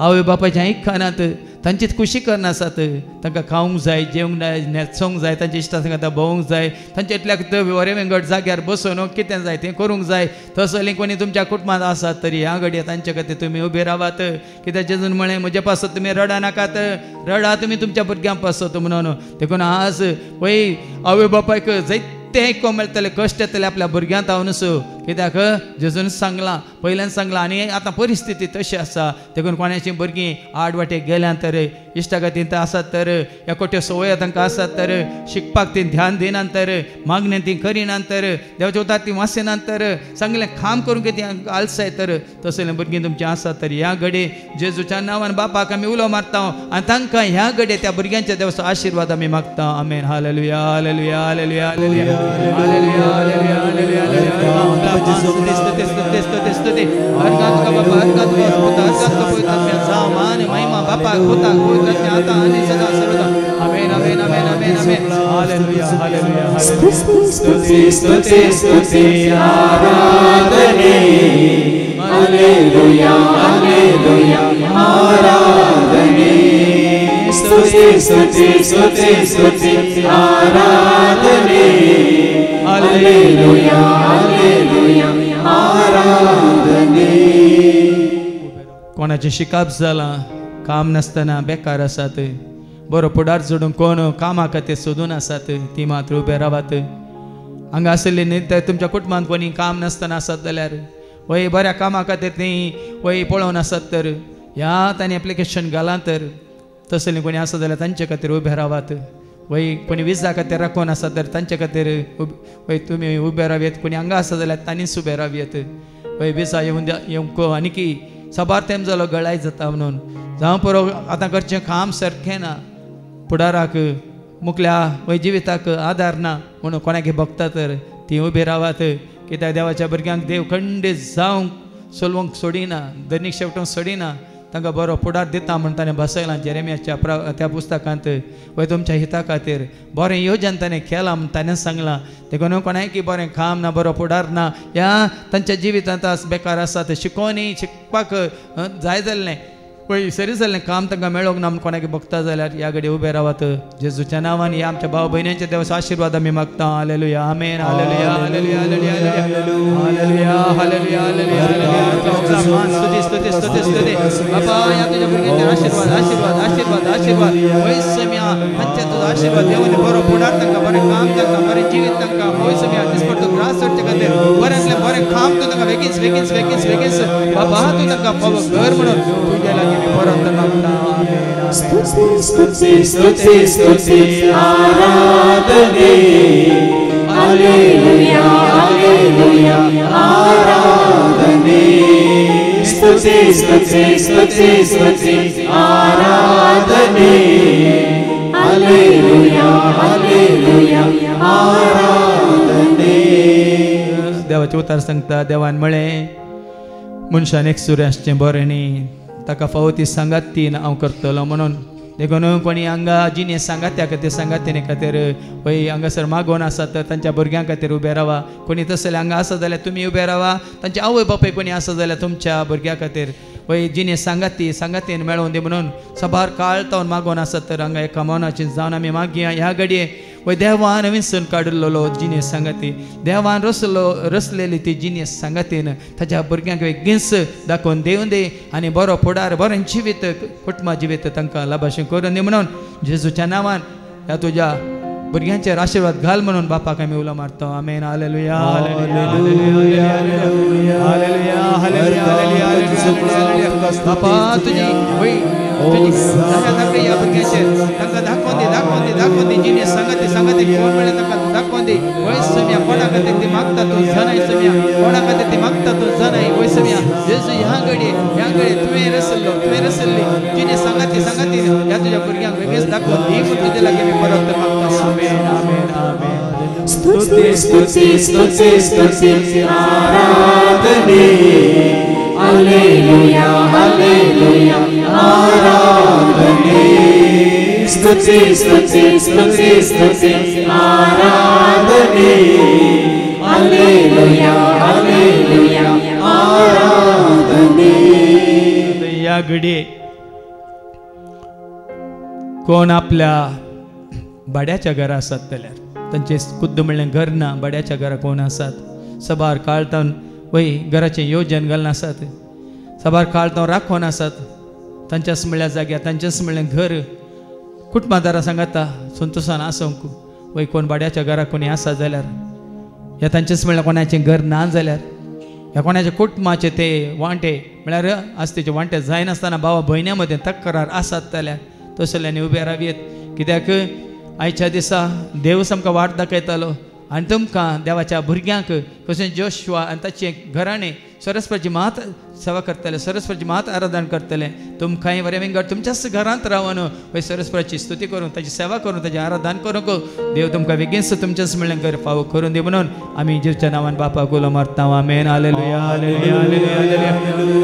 आवय बापायचें आयकनात तांचीच खुशी करनासात तांकां खावंक जाय जेवंक जाय न्हेसोंक जाय तांच्या इश्टा सांगता भोवंक जाय तांचे इतल्याक वरे वेंगट जाग्यार बसून कितें जाय तें करूंक जाय तसली कोणी तुमच्या कुटुंबांत आसात तरी ह्या घडये तांचे खातीर तुमी उबे रावात कित्याक जेजून म्हळें म्हजे पासत तुमी रडा नाकात रडा तुमी तुमच्या भुरग्यांक पासत म्हणून देखून आज वय आवय बापायक जायते आयको मेळटले कश्ट येतले आपल्या भुरग्यांक तावनसो कित्याक जेजून सांगलां पयल्यान सांगलां आनी आतां परिस्थिती तशी आसा देखून कोणाची भुरगीं आडवाटेक गेल्यां तर इश्टा खातीर ते आसात तर एकोट्यो सवय तांकां आसात तर शिकपाक ती ध्यान दिनात तर मागणें ती करिनात तर देवाच्या उतार ती वाचनात तर सांगलें काम करूंक ती आलसाय तर तसलें भुरगीं तुमचें आसात तर ह्या घडये जेजूच्या नांवान बापाक आमी उलो मारता आनी तांकां ह्या घडये त्या भुरग्यांच्या देवाचो आशिर्वाद आमी मागता आमेन हालेलुया हालेलुया हालेलुया हालेलुया हालेलुया हालेलुया हालेलुया हालेलुया स्तुति स्तुति स्तुति स्तुति स्तुति हरगात का बापा हरगात का खुदा हरगात का पवित्र सामान महिमा बापा खुदा पवित्र आता आणि सदा सर्वदा आमेन आमेन आमेन आमेन आमेन हालेलुया हालेलुया स्तुति स्तुति स्तुति आराधने हालेलुया हालेलुया आराधने स्तुति स्तुति स्तुति स्तुति आराधने हालेलुया हालेलुया आराधने कोणाचें शिकाप जालां काम नासतना बेकार आसात बरो पुढार जोडून कोण कामा खातीर सोदून आसात ती मात्र उबे रावात हांगा आसले न्ही तर तुमच्या कुटुंबांत कोणी काम नासतना आसत जाल्यार वय बऱ्या कामा खातीर ती वय पळोवन आसत तर ह्या तांणी एप्लिकेशन घालां तर तसलें कोणी आसत जाल्यार तांचे खातीर उबे रावात वय कोणी विजा खातीर राखून आसात तर तांचे खातीर वय तुमी उबे रावयेत कोणी हांगा आसा जाल्यार तांणीच उबे रावयेत वय विजा येवंक आनीकी सबार तेंप जालो गळाय जाता म्हणून जावं पुरो आतां करचें काम सारकें ना पुढाराक मुकल्या वय जिविताक आदार ना म्हणून कोणाक बघता तर ती उबी रावात कित्याक देवाच्या भुरग्यांक देव खंडीत जावंक सोलवंक सोडिना धनीक शेवटोंक सोडिना तांकां बरो फुडार दिता म्हण ताणें बसयलां जेरेमियाच्या त्या पुस्तकांत वय तुमच्या हिता खातीर बरें येवजन ताणें केलां म्हण ताणें सांगलां देखून कोणाय की बरें काम ना बरो फुडार ना ह्या तांच्या जिवितांत बेकार आसा ते शिकोवनी शिकपाक जाय जाल्लें पळय सरी जाल्लें काम तांकां मेळोंक ना म्हण कोणाक बघता जाल्यार ह्या घडी उबे रावात जेजूच्या नांवान ह्या आमच्या भाव भयणींच्या देवाचो आशिर्वाद आमी मागता हालेलुया आमेन हालेलुया हालेलुया हालेलुया हालेलुया हालेलुया हालेलुया स्तुती स्तुती स्तुती स्तुती बाबा ह्या तुज्या भुरग्यांचेर आशिर्वाद आशिर्वाद आशिर्वाद आशिर्वाद वय सम्या तांचे तुजो आशिर्वाद देवानी बरो फुडार तांकां बरें काम तांकां बरें जिवीत तांकां वय सम्या दिसपडतो ग्रास चडचे खातीर बऱ्यांतलें बरें काम तूं तांकां बेगीन बेगीन बेगीन बेगीन बाबा तूं तांकां फावो कर म्हणून तुज्या लागीं स्तुति स्तुति स्तुति स्तुति आराधने हालेलुया हालेलुया आराधने स्तुति स्तुति स्तुति स्तुति आराधने हालेलुया हालेलुया आराधने देवाचे उतार सांगता देवान म्हळें मनशान एक सूर आसचें बरें न्ही ताका फावो ती सांगातीन हांव करतलो म्हणून देखून कोणी हांगा जिने सांगात्या खातीर सांगातीने खातीर वय हांगासर मागोवन आसात तर तांच्या भुरग्यां खातीर उबे रावा कोणी तसले हांगा आसा जाल्यार तुमी उबे रावा तांचे आवय बापूय कोणी आसा जाल्यार तुमच्या भुरग्यां खातीर वय जिने सांगातीन मेळोवन दी म्हणून सबार काळतावन मागोवन आसात तर हांगा एका मौनाची जावन आमी मागया ह्या घडये वय देवान विसरून काडिल्लो जिने सांगाती देवान रचलेली ती जिने सांगातीन ताच्या भुरग्यांक गिन्स दाखोवन देवन दे आनी बरो फुडार बरें जिवीत कुटुंबा जिवीत तांकां लाभाशी करून दी म्हणून जेजूच्या नांवान ह्या तुज्या भुरग्यांचेर आशिर्वाद घाल म्हणून बापाक आमी उलो मारता आमेन हालेलुया हालेलुया हालेलुया हालेलुया हालेलुया बापा तुजी वय तुजी ह्या भुरग्यांचेर तांकां दाखोवन दी जिने सांगाती कोण मेळ्ळे तांकां दाखोवन दी वय सम्या कोणा खातीर ती मागता तूं जाणाय सम्या कोणा खातीर ती मागता तूं जाणाय वय सम्या जेजू ह्या घडये तुवें रचल्ली जिने सांगाती ह्या तुज्या भुरग्यांक वेगळेच दाखोवन दी म्हूण तुजे लागीं मी परत मागता आमेन आमेन आमेन स्तुति स्तुति स्तुति स्तुति आराधने हालेलुया हालेलुया आराधने स्तुति स्तुति स्तुति स्तुति आराधने हालेलुया हालेलुया आराधने या घडी कोण आपल्या भाड्याच्या घरा आसात जाल्यार तांचे खुद्द म्हणलें घर ना भाड्याच्या घरा कोण आसात सबार काळतावन वय घराचें येवजन घालून आसात सबार काळतावन राखोन आसात तांच्याच म्हणल्या जाग्यार तांचेच म्हणलें घर कुटुंबादारां सांगाता संतोशान आसोंक वय कोण भाड्याच्या घरा कोणी आसा जाल्यार ह्या तांचेच म्हणल्यार कोणाचें घर ना जाल्यार ह्या कोणाच्या कुटुंबाचे ते वांटे म्हळ्यार आस्तेचे वांटे जायनासतना भावा भयण्या मदें तक्रार आसात जाल्यार तसल्यांनी उबे रावयेत कित्याक आयच्या दिसा देव सामको वाट दाखयतालो आनी तुमकां देवाच्या भुरग्यांक कशें जोशुआ आनी ताचे घराणे सरस्वतीची मात सेवा करतले सरस्वतीची मात आराधना करतले तुमकांय बरें विंगड तुमच्याच घरांत रावन वय सरस्वतीची स्तुती करून ताची सेवा करून ताची आराधना करूंक देव तुमकां बेगीनच तुमच्याच म्हणलें घर फावो करून दी म्हणून आमी जेजूच्या नांवान बापाक उलो मारता आमेन हालेलुया हालेलुया हालेलुया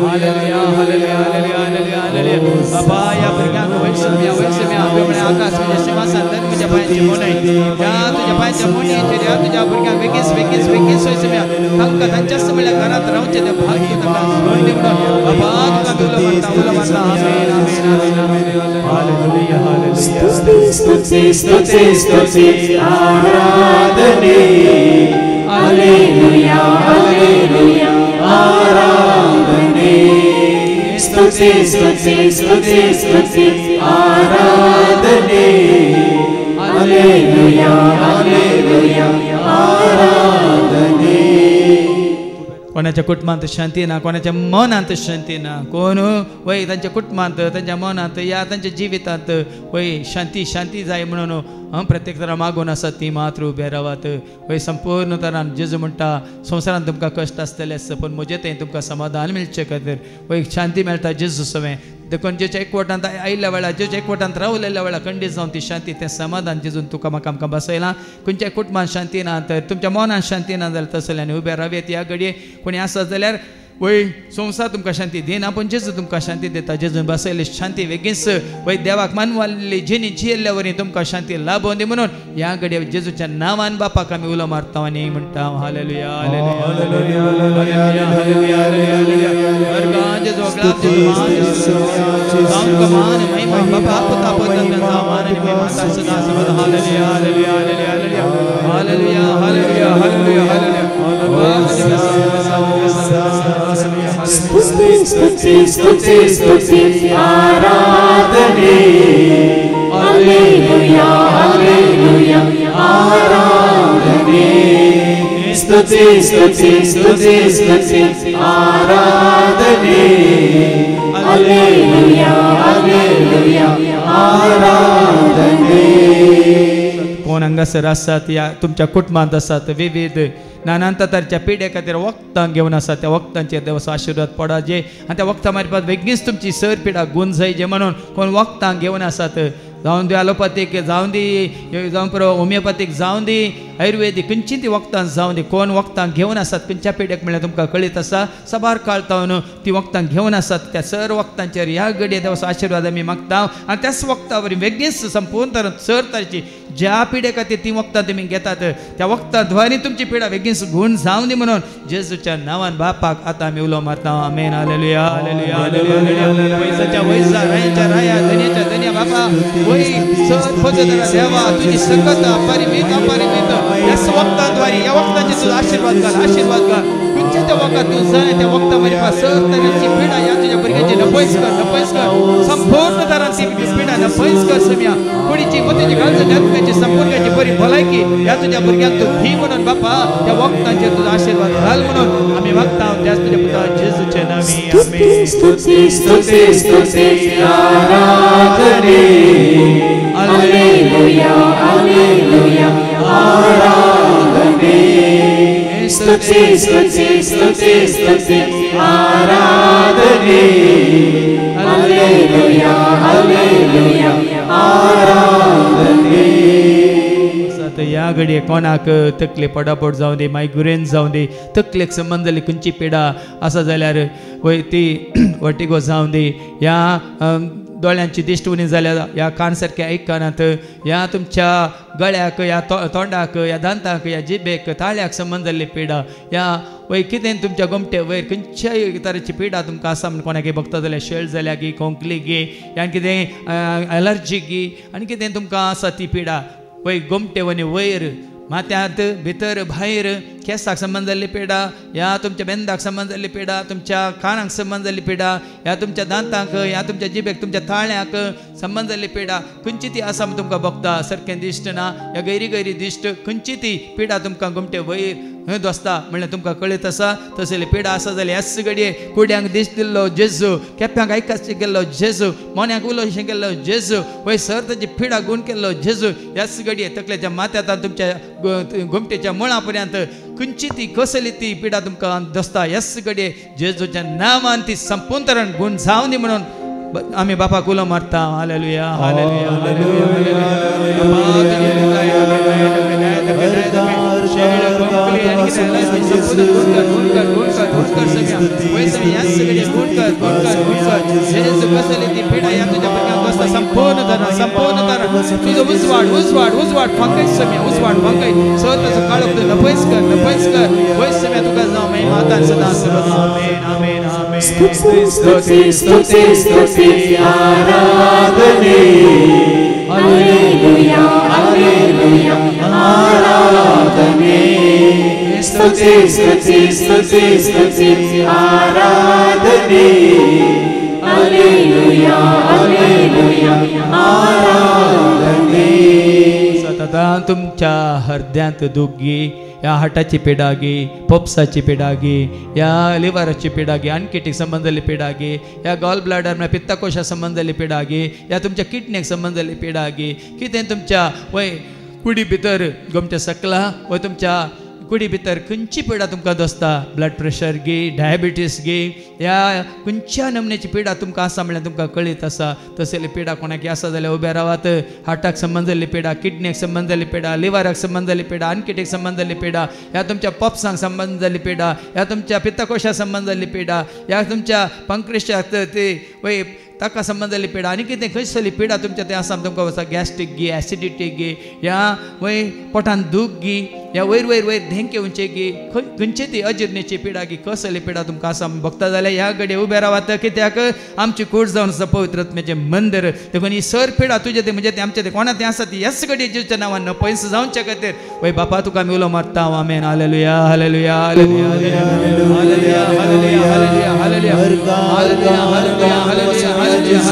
हालेलुया हालेलुया हालेलुया हालेलुया बाबा ह्या भुरग्यांक वैसम्या म्हळ्यार आकाश म्हज्या सिंहासन धर म्हज्या पांयाची मोनय ह्या तुज्या पांयाच्या मोनयेचेर ह्या तुज्या भुरग्यांक बेगीन बेगीन बेगीन वैसम्या तांकां तांच्याच म्हणल्यार घरांत रावचें ते भाग्य तांकां स्तुति स्तुति स्तुति स्तुति आराधने हालेलुया हालेलुया आराधने स्तुति स्तुति स्तुति स्तुति आराधने हालेलुया हालेलुया आराधने कोणाच्या कुटुंबांत शांती ना कोणाच्या मनांत शांती ना कोण वय तांच्या कुटुंबांत तांच्या मनांत या तांच्या जिवितांत वय शांती जाय म्हणून प्रत्येक तरां मागून आसात ती मात्र उबे रावात वय संपूर्ण तरान जेजू म्हणटा संवसारांत तुमकां कश्ट आसतले आसता पूण म्हजे थंय तुमकां समाधान मेळचे खातीर वय शांती मेळटा जेजू सवें देखून जेच्या एकवटांत आयिल्ल्या वेळार जेच्या एकवटांत रावलेल्या वेळार खंडीत जावन ती शांती तें समाधान जेजून तुका म्हाका आमकां बसयलां. खंयच्याय कुटुंबांत शांती ना तर तुमच्या मनांत शांती ना जाल्यार तसल्यांनी उबे रावयात. ह्या घडये कोणी आसत जाल्यार वय संवसार तुमकां शांती दिना पूण जेजू तुमकां शांती दिता. जेजून बसयले शांती बेगीनच वय देवाक मानवाली जिणी जियेल्ल्या वरी तुमकां शांती लाभोवन दी म्हणून ह्या घडये जेजूच्या नांवान बापाक आमी उलो मारता आनी म्हणटा हालेलुया हालेलुया हालेलुया हालेलुया हालेलुया हालेलुया. वर्गां जेजू ग्लाब जेजू मान मान महिमा बापा पुता पुत्र मान आणि महिमा सदा सदा हालेलुया हालेलुया हालेलुया हालेलुया हालेलुया हालेलुया हालेलुया. स्तुति स्तुति स्तुति स्तुति आराधने हालेलुया हालेलुया आराधने. स्तुति स्तुति स्तुति स्तुति आराधने हालेलुया हालेलुया आराधने. कोण हांगासर आसात या तुमच्या कुटुंबांत आसात विविध नानांत तरेच्या पिढे खातीर वखदां घेवन आसा त्या वखदांचेर देवाचो आशिर्वाद पडा जे आनी त्या वखदां मारपाक बेगीनच तुमची सर पिडा गुण जाय जे म्हणून कोण वखदां घेवन आसात जावं दी ॲलोपॅथीक जावं दी जावं पुरो होमिओपॅथीक जावं दी आयुर्वेदीक खंयची ती वखदां जावं दी कोण वखदां घेवन आसात खंयच्या पिड्याक म्हणल्यार तुमकां कळीत आसा सबार काळतावन ती वखदां घेवन आसात त्या सर वखदांचेर ह्या घडये देवाचो आशिर्वाद आमी मागता आनी त्याच वखदा वरी बेगीनच संपूर्ण तरेन सर तरेची ज्या पिढे खातीर ती वखदां तुमी घेतात त्या वखदां द्वारे तुमची पिडा बेगीनच गुण जावं दी म्हणून जेजूच्या नांवान बापाक आतां आमी उलो मारता आमेन हालेलुया हालेलुया हालेलुया. वैसाच्या वैसा रायाच्या राया धन्याच्या धन्या बापा वय सर पदरा देवा तुझी संगत अपरिमित अपरिमित ह्या वखदां द्वारे ह्या वखदांचे तुझा आशिर्वाद घाल आशिर्वाद घाल. खंयच्या त्या वखदां तूं जाय त्या वखदां मारपा सर तरेची पिडा ह्या तुझ्या भुरग्यांची नपयस कर संपूर्ण तरान ती पिडा नपयस कर सम्या कोणीची मतीची घालची संपूर्णाची बरी भलायकी ह्या तुझ्या भुरग्यांक तूं धी म्हणून बापा त्या वखदांचेर तुझा आशिर्वाद घाल म्हणून आमी मागता त्याच तुझ्या पुता जेजूचे नामी आमेन. स्तुति स्तुति स्तुति आराधने हालेलुया हालेलुया आराधने. स्तुति स्तुति स्तुति स्तुति आराधने हालेलुया हालेलुया आराधने. ह्या घडये कोणाक तकले पडापड जावं दी मायग्रेन जावं दी तकलेक संबंदली खंयची पिडा आसा जाल्यार वय ती वर्टिगो जावं दी ह्या दोळ्यांची दिश्ट उणी जाल्यार ह्या कान सारके आयकनात ह्या तुमच्या गळ्याक ह्या तोंडाक ह्या दांताक ह्या जिबेक ताळ्याक संबंदली पिडा ह्या वय कितें तुमच्या गोमटे वयर खंयच्याय तरेची पिडा तुमकां आसा म्हण कोणाक बघता जाल्यार शेळ जाल्या गी खोंकली गी ह्या कितें एलर्जी गी आनी कितें तुमकां आसा ती पिडा वय गोमटे वनी वयर माथ्यांत भितर भायर केंसाक संबंद जाल्ली पिडा ह्या तुमच्या बेंदाक संबंद जाल्ली पिडा तुमच्या कानाक संबंद जाल्ली पिडा ह्या तुमच्या दांताक ह्या तुमच्या जिबेक तुमच्या ताळ्याक संबंद जाल्ली पिडा खंयची ती आसा म्हण तुमकां बघता सारकें दिश्ट ना ह्या गैरी गैरी दिश्ट खंयची ती पिडा तुमकां गोमटे वयर खंय दोस्ता म्हणल्यार तुमकां कळीत आसा तसली पिडा आसा जाल्यार ह्याच घडये कुड्यांक दिश्ट दिल्लो जेजू केप्यांक आयकाचें गेल्लो जेजू मोन्याक उलोवचें गेल्लो जेजू वय सर ताची पिडा गुण केल्लो जेजू ह्याच घडये तकलेच्या माथ्यांत तुमच्या गोमटेच्या मुळा पर्यंत खंयची ती कसली ती पिडा तुमकां दोस्ता ह्याच घडये जेजूच्या नांवान ती संपूर्ण तरेन गुण जावं दी म्हणून आमी बापाक उलो मारता हालेलुया हालेलुया हालेलुया संपूर्ण तुझं उजवाड उजवाड उजवाड फांकाय सम्या उजवाड फांकाय सतचं काळोख नपयस कर वयस सम्या तुका जावं मागीर माता सदा सर्वदा आमेन आमेन आमेन. स्तुति स्तुति स्तुति आराधने हालेलुया हालेलुया आराधने. स्तुति स्तुति स्तुति स्तुति आराधने हालेलुया हालेलुया आराधने. सतत तुमच्या हृदयांत दुखी या हार्टाची पिडा गी पोप्साची पिडा गी या लिव्हराची पिडा गी अनकिटीक संबंधली पिडा गी या गॉल ब्लॅडर म्हळ्यार पित्तकोशा संबंधली पिडा गी या तुमच्या किडनीक संबंधली पिडा गी कितें तुमच्या वय कुडी भितर गोमच्या सकला वय तुमच्या कुडी भितर खंयची पिडा तुमकां दोसता ब्लड प्रेशर गे डायबिटीस गे या खंयच्या नमन्याची पिडा तुमकां आसा म्हळ्यार तुमकां कळीत आसा तसली पिडा कोणाकी आसा जाल्यार उबे रावात हार्टाक संबंद जाल्ली पिडा किडनीक संबंद जाल्ली पिडा लिव्हराक संबंद जाल्ली पिडा आनकिटीक संबंद जाल्ली पिडा या तुमच्या पॉप्सांक संबंद जाल्ली पिडा या तुमच्या पित्तकोशाक संबंद जाल्ली पिडा या तुमच्या पंक्रेशाक ते वय ताका संबंद जाल्ली पिडा आनी कितें खंयसली पिडा तुमच्या तें आसा तुमकां वचा गॅस्ट्रीक गी एसिडिटी गी या वय पोटान दूख गी या वयर वयर वयर धेंके उंचे गी खंयची ती अजिर्णीची पिडा गी कसली पिडा तुमकां आसा बघता जाल्यार ह्या घडये उबे रावात कित्याक आमची कूड जावन आसा पवित्र आत्म्याचें मंदिर देखून ही सर पिडा तुजे ते म्हणजे ते आमचे ते कोणा तें आसा ती ह्याच घडये जेजूच्या नांवान पयस जावचे खातीर वय बापा तुका आमी उलो मारता आमेन हालेलुया हालेलुया हालेलुया हालेलुया हालेलुया हालेलुया हालेलुया हालेलुया हालेलुया हालेलुया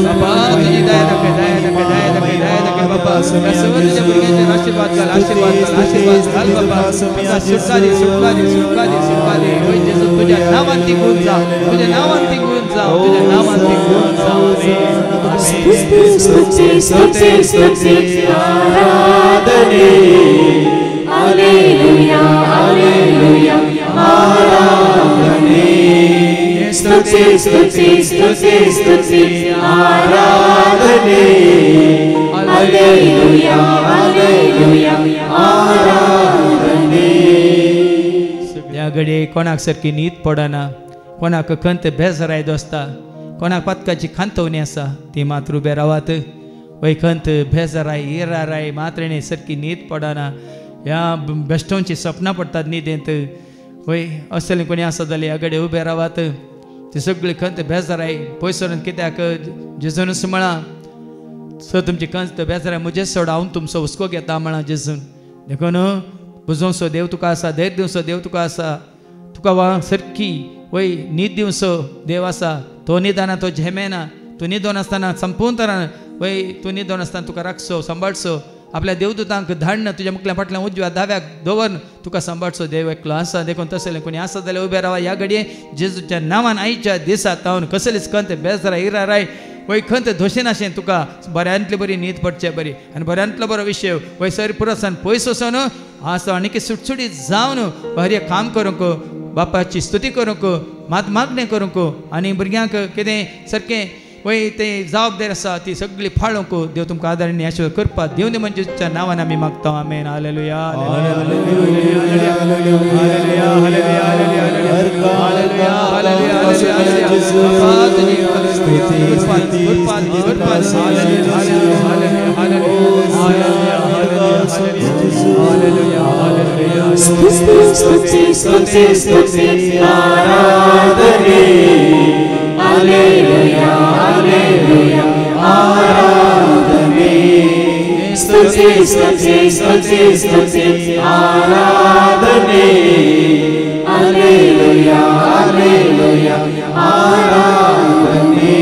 बापा तुझी दया दाखय दया दाखय दया दाखय दया दाखय बापा या सर्व तुझ्या भुरग्यांचेर आशीर्वाद घाल आशीर्वाद घाल आशीर्वाद घाल बापा तुझा सुटका दी सुटका दी सुटका दी सुटका दी होय जेजू तुझ्या नावान ती गुण जा तुझ्या नावान ती गुण जा तुझ्या नावान ती गुण जा स्तुति स्तुति स्तुति स्तुति आराधने हालेलुया हालेलुया आराधने स्तुति स्तुति स्तुति स्तुति आराधने हालेलुया हालेलुया आराधने ह्या घडये कोणाक सारकी न्हीद पडना कोणाक खंत बेजाराय दोसता कोणाक पत्काची खांतवणी आसा ती मात्र उबे रावात वय खंत बेजाराय इराराय मात्रेणी सारकी न्हीद पडना ह्या बेश्टोवची सपनां पडटात न्हिदेंत वय असलें कोणी आसा जाल्यार ह्या घडये उबे रावात ती सगळी खंत बेजाराय पयसरून कित्याक जेजून म्हळा सो तुमची खंत बेजाराय म्हजे सोड हांव तुमचो हुस्को घेता म्हळा जेजून देखून बुजोवचो देव तुका आसा धैर्य दिवचो देव तुका आसा तुका वा सारकी वय न्हीद दिवचो देव आसा तो निदाना तो झेमेना तूं न्हिदोन आसतना संपूर्ण तरान वय तूं न्हिदोन आसतना तुका राखचो सांबाळचो आपल्या देवदूतांक धाडन तुज्या मुखल्या फाटल्यान उजव्या दाव्याक दवरन तुका सांबाळचो देव एकलो आसा देखून तसलें कोणी आसा जाल्यार उबे रावा ह्या घडये जेजूच्या नांवान आयच्या दिसा तावन कसलीच खंत बेजाराय इराराय वय खंत दोशेनाशें तुका बऱ्यांतली बरी न्हीद पडचे बरी आनी बऱ्यांतलो बरो विशय वय सर पुरसान पयस वचोन आसा आनी सुटसुटीत जावन बरें काम करूंक बापाची स्तुती करूंक मागणें करूंक आनी भुरग्यांक कितें सारकें वय तें जबाबदारी आसा ती सगळी फाळोवंक देव तुमकां आदारांनी आशिर्वाद करपा देव मनजेच्या नांवान आमी मागता आमेन हालेलुया हालेलुया हालेलुया हालेलुया स्तुति स्तुति स्तुति आराधने हालेलुया हालेलुया आराधने स्तुति स्तुति स्तुति स्तुति आराधने हालेलुया हालेलुया आराधने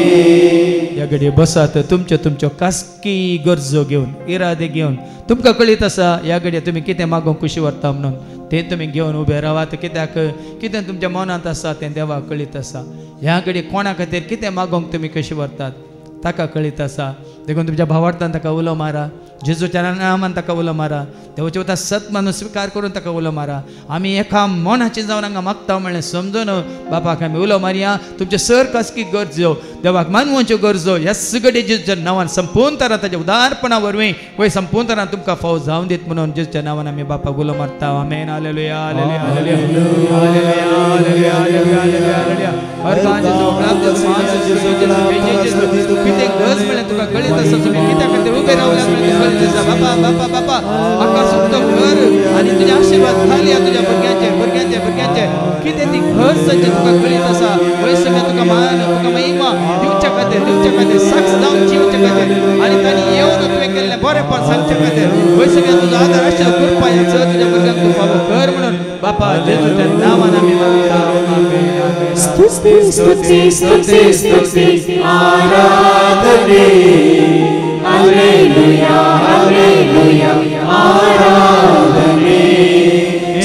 ह्या घडये बसात तुमच्यो खासकी गरजो घेवन इरादे घेवन तुमकां कळीत आसा ह्या घडये तुमी कितें मागोवंक खुशी व्हरता म्हणून तें तुमी घेवन उबे रावात कित्याक कितें तुमच्या मनांत आसा तें देवाक कळीत आसा ह्या घडये कोणा खातीर कितें मागोवंक तुमी कशी व्हरतात ताका कळीत आसा देखून तुमच्या भावार्थान ताका उलो मारा जेजूच्या नांवान ताका उलो मारा देवाच्या उता सत मानून स्विकार करून ताका उलो मारा आमी एका मनाची जावन हांगा मागता म्हणलें समजून बापाक आमी उलो मारया तुमचे सर खासकी गरजो देवाक मानवच्यो गरजो ह्या सगळे जेजूच्या नांवान संपूर्ण तरान ताच्या उदारपणा वरवीं वय संपूर्ण तरान तुमकां फावो जावन दीत म्हणून जेजूच्या नांवान आमी बापाक उलो मारता आमेन हालेलुया हालेलुया हालेलुया हालेलुया हालेलुया हालेलुया हर कांजेचो प्रार्थना कितें गरज म्हणल्यार तुका कळीत आसा तुमी कित्या खातीर उबे रावल्या म्हणल्यार बापा बापा बापा आकाश उक्तो घर आनी तुजे आशीर्वाद घाल या तुज्या भुरग्यांचेर कितें ती घर सज्ज तुका कळीत आसा वय सगळ्या तुका मान तुका महिमा दिवच्या खातीर साक्ष जावन जिवच्या खातीर आनी तांणी येवन तुवें केल्लें बरेंपण सांगच्या खातीर वय सगळ्या तुजो आदार आशिल्लो कृपा ह्या तुज्या भुरग्यांक तूं फावो कर म्हणून बापा जेजूच्या नांवान आमी मागता आमेन स्तुति स्तुति स्तुति स्तुति आराधने हालेलुया हालेलुया आराधने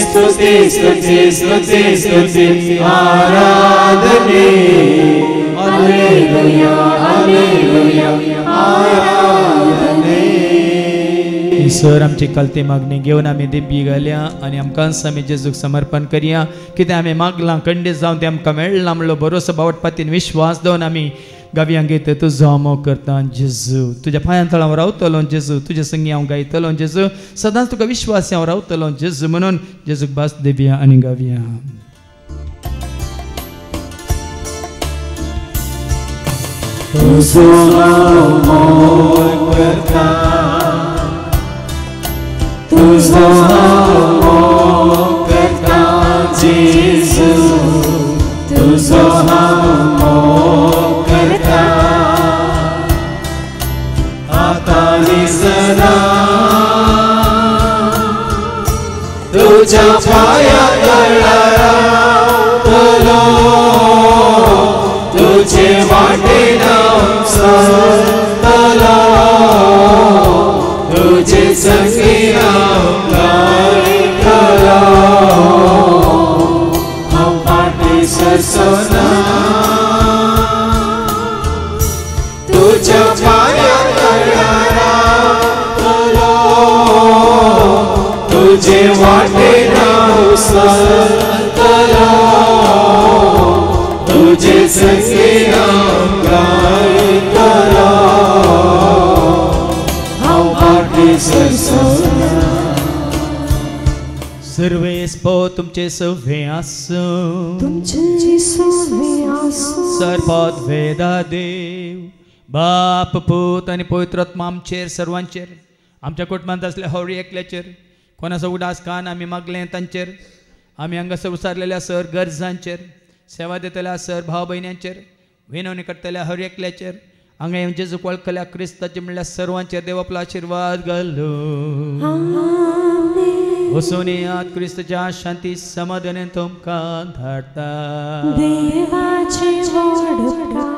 स्तुति स्तुति स्तुति स्तुति आराधने हालेलुया हालेलुया आराधने ईश्वर आमची कलती मागणी घेऊन आम्ही दिव्य घालया आणि आमकां आमी जेजूक समर्पण करया कितें आमी मागलां खंडीत जावन तें आमकां मेळ्ळां म्हणलो भरोसो बावटपातीन विश्वास दवन आमी गावयांक घेता तुजो मोग करता जेजू तुज्या पांयां तळां रावतलो जेजू तुज्या संगी हांव गायतलो जेजू सदांच तुका विश्वास हांव रावतलो जेजू म्हणून जेजूक भास दिवया आनी गावया तुजो हांव मोग करता तुजो हांव मोग करता जेजू तुजो हांव मोग करता आतांनी सदां तुज्या पांयां तळां रावतलो तुजे वाटेन हांव चलतलो तुजे संगी हांव गायतलो हांव फाटीं सरसोना तुज्या पांयां तळां रावतलो तुजे वाटेन हांव चलतलो तुझे संगे हांव गायतलो हांव फाटीं सरसोना सर्वेस्पो तुमचे सव्वे आसूं तुमचे सव्वे आसूं सर्पद वेदा देव बाप पूत आनी पवित्र आत्मा आमचेर सर्वांचेर आमच्या कुटुंबांत असल्या हवरी एकल्याचेर कोणाचो उदास कान आमी मागलें तांचेर आमी हांगासर उसारलेल्या सर गरजांचेर सेवा दितल्या सर भाव भयण्यांचेर विनवणी करतल्या हर एकल्याचेर हांगा येवन जेजूक वळखल्या क्रिस्ताचे म्हणल्यार सर्वांचेर देव आपलो आशिर्वाद घालो वचून येयात क्रिस्ताच्या शांती समाधानान तुमकां धाडटा देवाचे व्हड